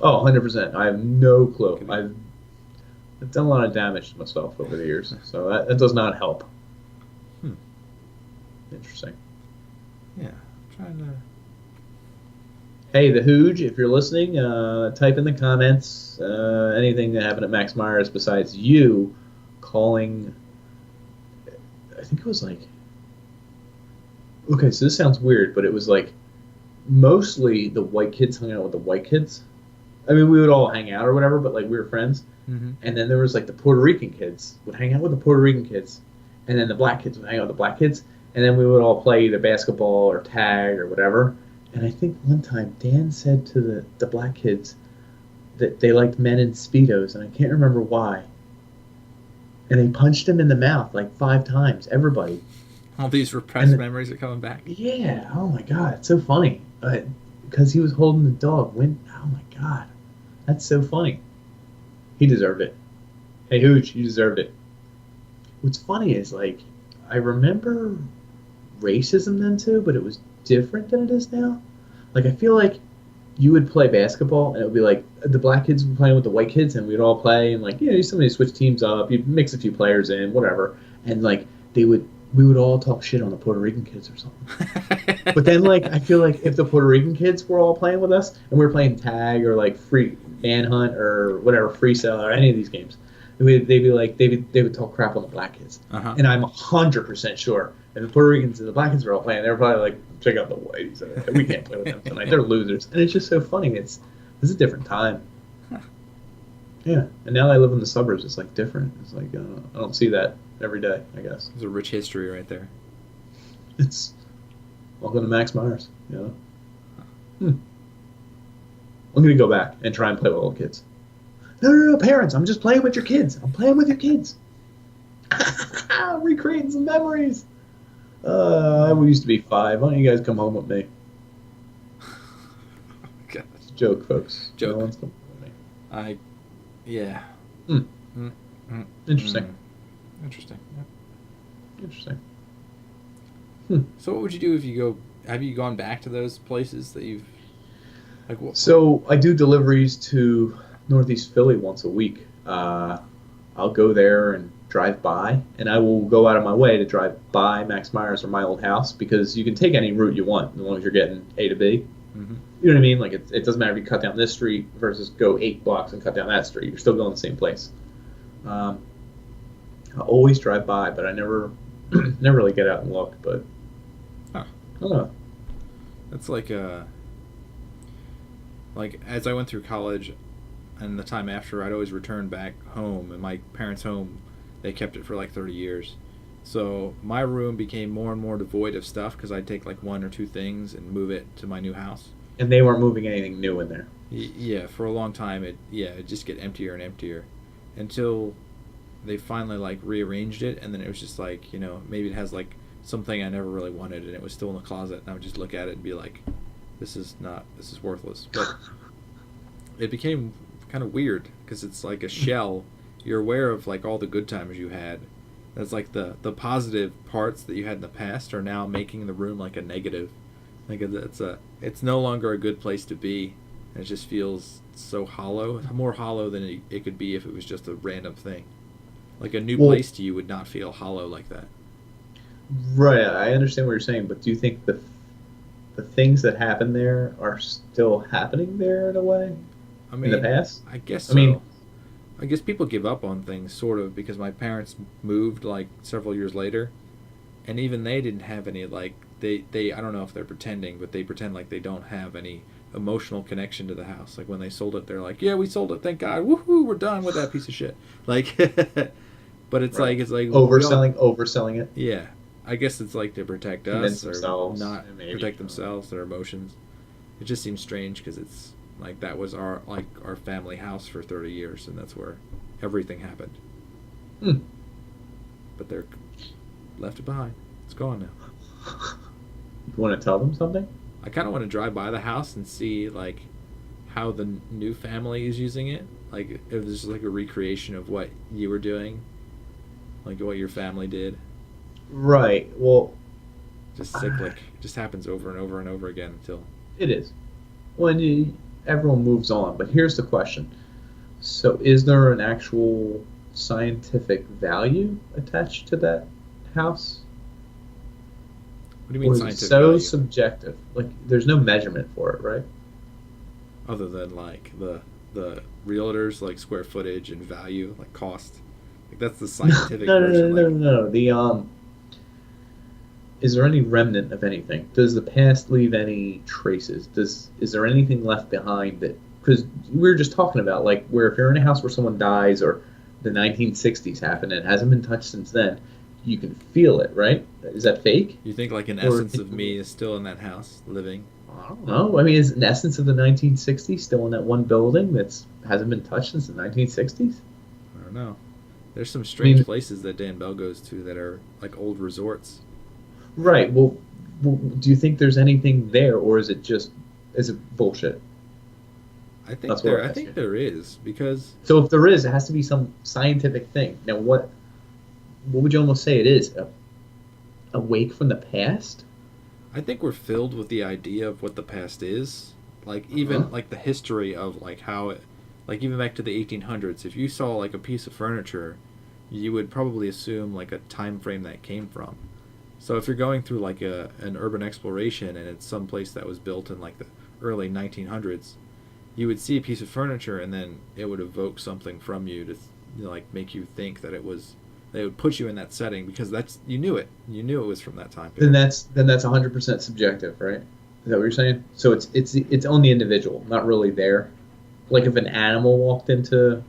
Oh, 100%. I have no clue. Could be. I've done a lot of damage to myself over the years, so that does not help. Hmm. Interesting. Yeah. I'm trying to. Hey, the Hooge, if you're listening, type in the comments anything that happened at Max Myers besides you calling. I think it was like. Okay, so this sounds weird, but it was like mostly the white kids hung out with the white kids. I mean, we would all hang out or whatever, but like we were friends. Mm-hmm. And then there was like the Puerto Rican kids would hang out with the Puerto Rican kids, and then the black kids would hang out with the black kids, and then we would all play either basketball or tag or whatever. And I think one time Dan said to the black kids, that they liked men in Speedos, and I can't remember why. And they punched him in the mouth like 5 times, everybody. All these repressed memories are coming back. Yeah, oh my god, it's so funny. Because he was holding the dog. Oh my god, that's so funny. He deserved it. Hey, Hooch, you deserved it. What's funny is, like, I remember racism then too, but it was different than it is now. Like, I feel like you would play basketball, and it would be like the black kids would be playing with the white kids, and we'd all play, and like, somebody switch teams up, you'd mix a few players in, whatever, and like we would all talk shit on the Puerto Rican kids or something. But then, like, I feel like if the Puerto Rican kids were all playing with us, and we were playing tag or like free manhunt or whatever, free cell or any of these games, they would talk crap on the black kids. And I'm 100% sure if the Puerto Ricans and the black kids were all playing, they were probably like, check out the whiteys. We can't play with them tonight. They're losers. And it's just so funny. It's a different time. Yeah. And now I live in the suburbs. It's like different. It's like I don't see that every day, I guess. There's a rich history right there. It's welcome to Max Myers. I'm going to go back and try and play with little kids. No, parents, I'm just playing with your kids. I'm playing with your kids. Recreating some memories. I used to be 5. Why don't you guys come home with me? God. It's a joke, folks. Joke. No one's coming with me. Yeah. Interesting. Interesting. Yeah. Interesting. So what would you do if you go... Have you gone back to those places that you've... Like what? So I do deliveries to Northeast Philly once a week. I'll go there and drive by, and I will go out of my way to drive by Max Myers or my old house, because you can take any route you want as long as you're getting A to B. Mm-hmm. You know what I mean? Like, it doesn't matter if you cut down this street versus go 8 blocks and cut down that street. You're still going the same place. I always drive by, but I never really get out and look. But I don't know. That's like as I went through college and the time after, I'd always return back home, and my parents' home, they kept it for like 30 years. So my room became more and more devoid of stuff because I'd take like 1 or 2 things and move it to my new house. And they weren't moving anything new in there. Yeah, for a long time, it'd just get emptier and emptier until they finally like rearranged it, and then it was just like, maybe it has like something I never really wanted, and it was still in the closet, and I would just look at it and be like, this is worthless. But it became kind of weird because it's like a shell. You're aware of like all the good times you had. That's like the positive parts that you had in the past are now making the room like a negative. Like it's no longer a good place to be. And it just feels so hollow, more hollow than it could be if it was just a random thing. Like a new place to you would not feel hollow like that. Right, I understand what you're saying, but do you think the things that happen there are still happening there in a way? I mean, in the past? I guess so. I guess people give up on things, sort of, because my parents moved like several years later, and even they didn't have any, like, they I don't know if they're pretending, but they pretend like they don't have any emotional connection to the house. Like when they sold it, they're like, yeah, we sold it, thank God, woohoo, we're done with that piece of shit. Like, but it's right. It's like overselling it. Yeah, I guess it's like to protect us or not protect themselves, their emotions. It just seems strange because it's like that was our family house for 30 years, and that's where everything happened. But they're left it behind. It's gone now. You want to tell them something? I kind of want to drive by the house and see like how the new family is using it. Like if this is like a recreation of what you were doing, like what your family did. Right. Well, just cyclic. It just happens over and over and over again until it is. When everyone moves on. But here's the question. So is there an actual scientific value attached to that house? What do you mean or scientific is it so value? subjective? Like there's no measurement for it, right? Other than like the realtors, like square footage and value, like cost. Like that's the scientific version. No. Is there any remnant of anything? Does the past leave any traces? Is there anything left behind that? Because we were just talking about like where if you're in a house where someone dies or the 1960s happened and it hasn't been touched since then, you can feel it, right? Is that fake? You think like an Or essence of me is still in that house living? I don't know. I mean, is an essence of the 1960s still in that one building that's hasn't been touched since the 1960s? I don't know. There's some I mean, strange places that Dan Bell goes to that are like old resorts. right. Well, do you think there's anything there, or is it bullshit? That's what I'm I think asking. there is because So if there is, it has to be some scientific thing. Now, what would you almost say it is? A wake from the past? I think we're filled with the idea of what the past is. Like Uh-huh. even like the history of like how it, like even back to the 1800s. If you saw like a piece of furniture, you would probably assume like a time frame that it came from. So if you're going through like an urban exploration and it's some place that was built in like the early 1900s, you would see a piece of furniture and then it would evoke something from you to like make you think that it was. They would put you in that setting because that's you knew it. You knew it was from that time Then period. that's 100% subjective, right? Is that what you're saying? So it's on the individual, not really there. Like if an animal walked into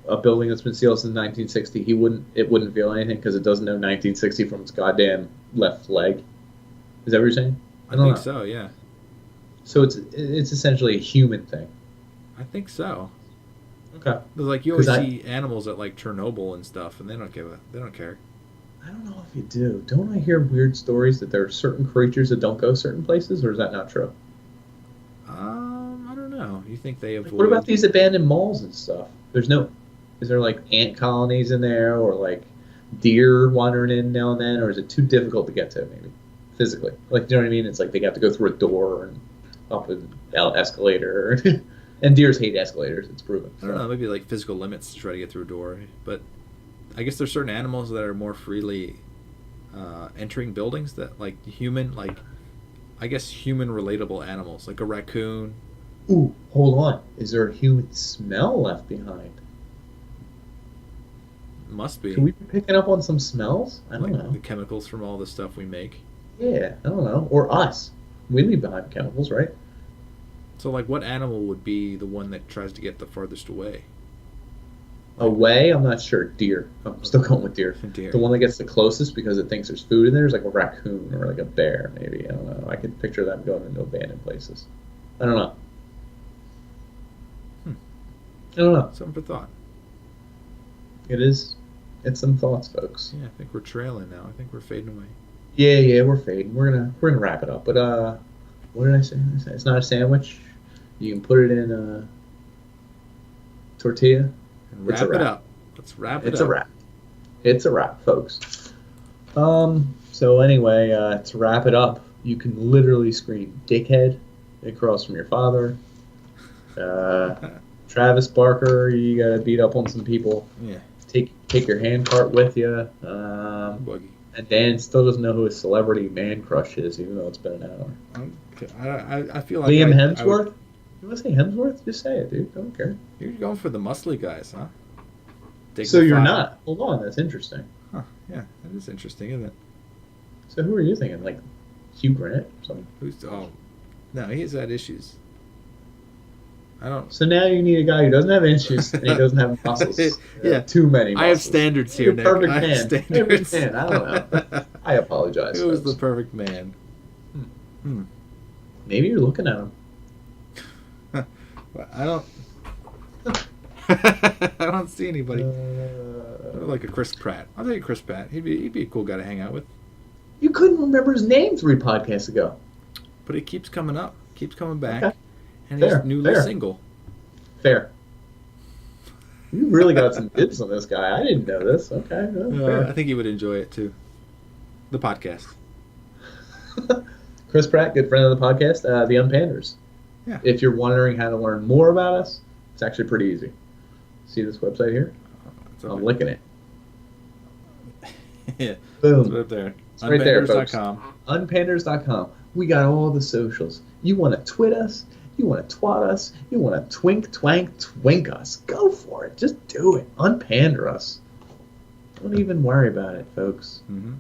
a building that's been sealed since 1960, it wouldn't feel anything because it doesn't know 1960 from its goddamn left leg. Is that what you're saying? I I don't think know. so. Yeah, So it's essentially a human thing. I think so. Okay. But like you Because always see animals at like Chernobyl and stuff, and they don't care. I don't know if you do. Don't I hear weird stories that there are certain creatures that don't go certain places, or is that not true? I don't know. You think they Like, what about avoid? these abandoned malls and stuff? Is there like ant colonies in there, or like deer wandering in now and then, or is it too difficult to get to maybe physically? Like, you know what I mean? It's like they have to go through a door and up an escalator, and deers hate escalators. It's proven. I don't know. So Maybe like physical limits to try to get through a door. But I guess there's certain animals that are more freely entering buildings that like human, like I guess human relatable animals, like a raccoon. ooh, hold on. Is there a human smell left behind? Must Can be we be picking up on some smells? I don't like know. the chemicals from all the stuff we make. Yeah, I don't know. Or us. We leave behind chemicals, right? So like, what animal would be the one that tries to get the farthest away? Like Away, I'm not sure. Deer. I'm still going with deer. The deer. one that gets the closest because it thinks there's food in there is like a raccoon or like a bear, maybe. I don't know. I could picture them going into abandoned places. I don't know. Hmm. I don't know. Something for thought. It is. It's some thoughts, folks. Yeah, I think we're trailing now. I think we're fading away. Yeah, we're fading. We're gonna wrap it up. But what did I say? It's not a sandwich. You can put it in a tortilla. And It's a wrap it wrap. up. Let's wrap it It's a up. wrap. It's a wrap, folks. So anyway, to wrap it up, you can literally scream "dickhead" across from your father. Uh, Travis Barker, you gotta beat up on some people. Yeah, Take your hand cart with you. buggy. And Dan still doesn't know who his celebrity man crush is, even though it's been an hour. Okay. I feel like Liam I would, Hemsworth? You want to say Hemsworth? Just say it, dude. Don't care. you're going for the muscly guys, huh? So you're Dignified. not. Hold on, that's interesting. Huh? Yeah, that is interesting, isn't it? So who are you thinking? Like Hugh Grant or something? Who's oh, no, he's had issues. I don't. So now you need a guy who doesn't have inches and he doesn't have muscles. Yeah. Too many muscles. I have standards here, You're Nick. perfect I have man. standards. Perfect man. I don't know. I apologize. Who is the Folks. perfect man? Hmm. Maybe you're looking at him. Well, I don't. I don't see anybody. Uh, Like a Chris Pratt. I'll take Chris Pratt. He'd be a cool guy to hang out with. you couldn't remember his name 3 podcasts ago. But it keeps coming up, keeps coming back, Okay. and Fair, he's newly fair. single. Fair. You really got some dibs on this guy. I didn't know this. Okay. Well, fair. I think he would enjoy it too. The podcast. Chris Pratt, good friend of the podcast, the Unpanders. Yeah. If you're wondering how to learn more about us, it's actually pretty easy. See this website here? It's I'm up licking it. yeah, it's Boom. right there. It's right there, folks. Unpanders.com. Unpanders.com. We got all the socials. You want to twit us? You want to twat us? You want to twink, twank, twink us? Go for it. Just do it. Unpander us. Don't even worry about it, folks. Mm-hmm.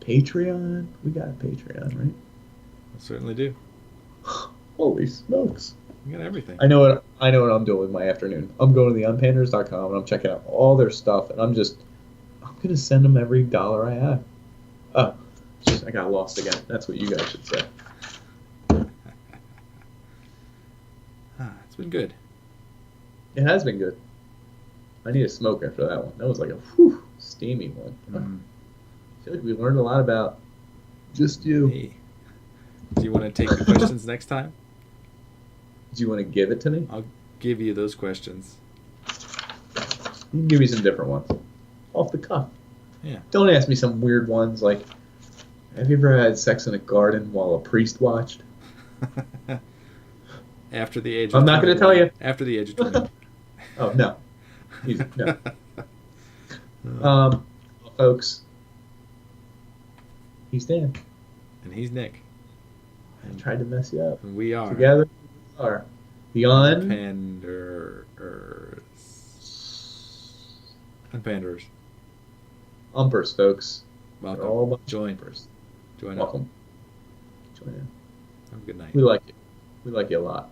Patreon? We got a Patreon, right? I certainly do. Holy smokes. We got everything. I know what I'm doing with my afternoon. I'm going to the unpanders.com and I'm checking out all their stuff and I'm I'm gonna send them every dollar I have. Oh, I got lost again. That's what you guys should say. It's been good. It has been good. I need a smoke after that one. That was like a whew, steamy one. I feel like we learned a lot about just you. Hey. Do you want to take the questions next time? Do you want to give it to me? I'll give you those questions. You can give me some different ones. Off the cuff. Yeah. Don't ask me some weird ones like, have you ever had sex in a garden while a priest watched? After the age of I'm not going to tell you. After the age of 20. Oh, no. Easy. No. Folks, he's Dan. And he's Nick. I tried to mess you up. And we are. Together we are. Beyond. Panders. Unpanders. Umpers, folks. Welcome. All Join. umpers. Join up. Welcome. Join in. Have a good night. We like you. We like you a lot.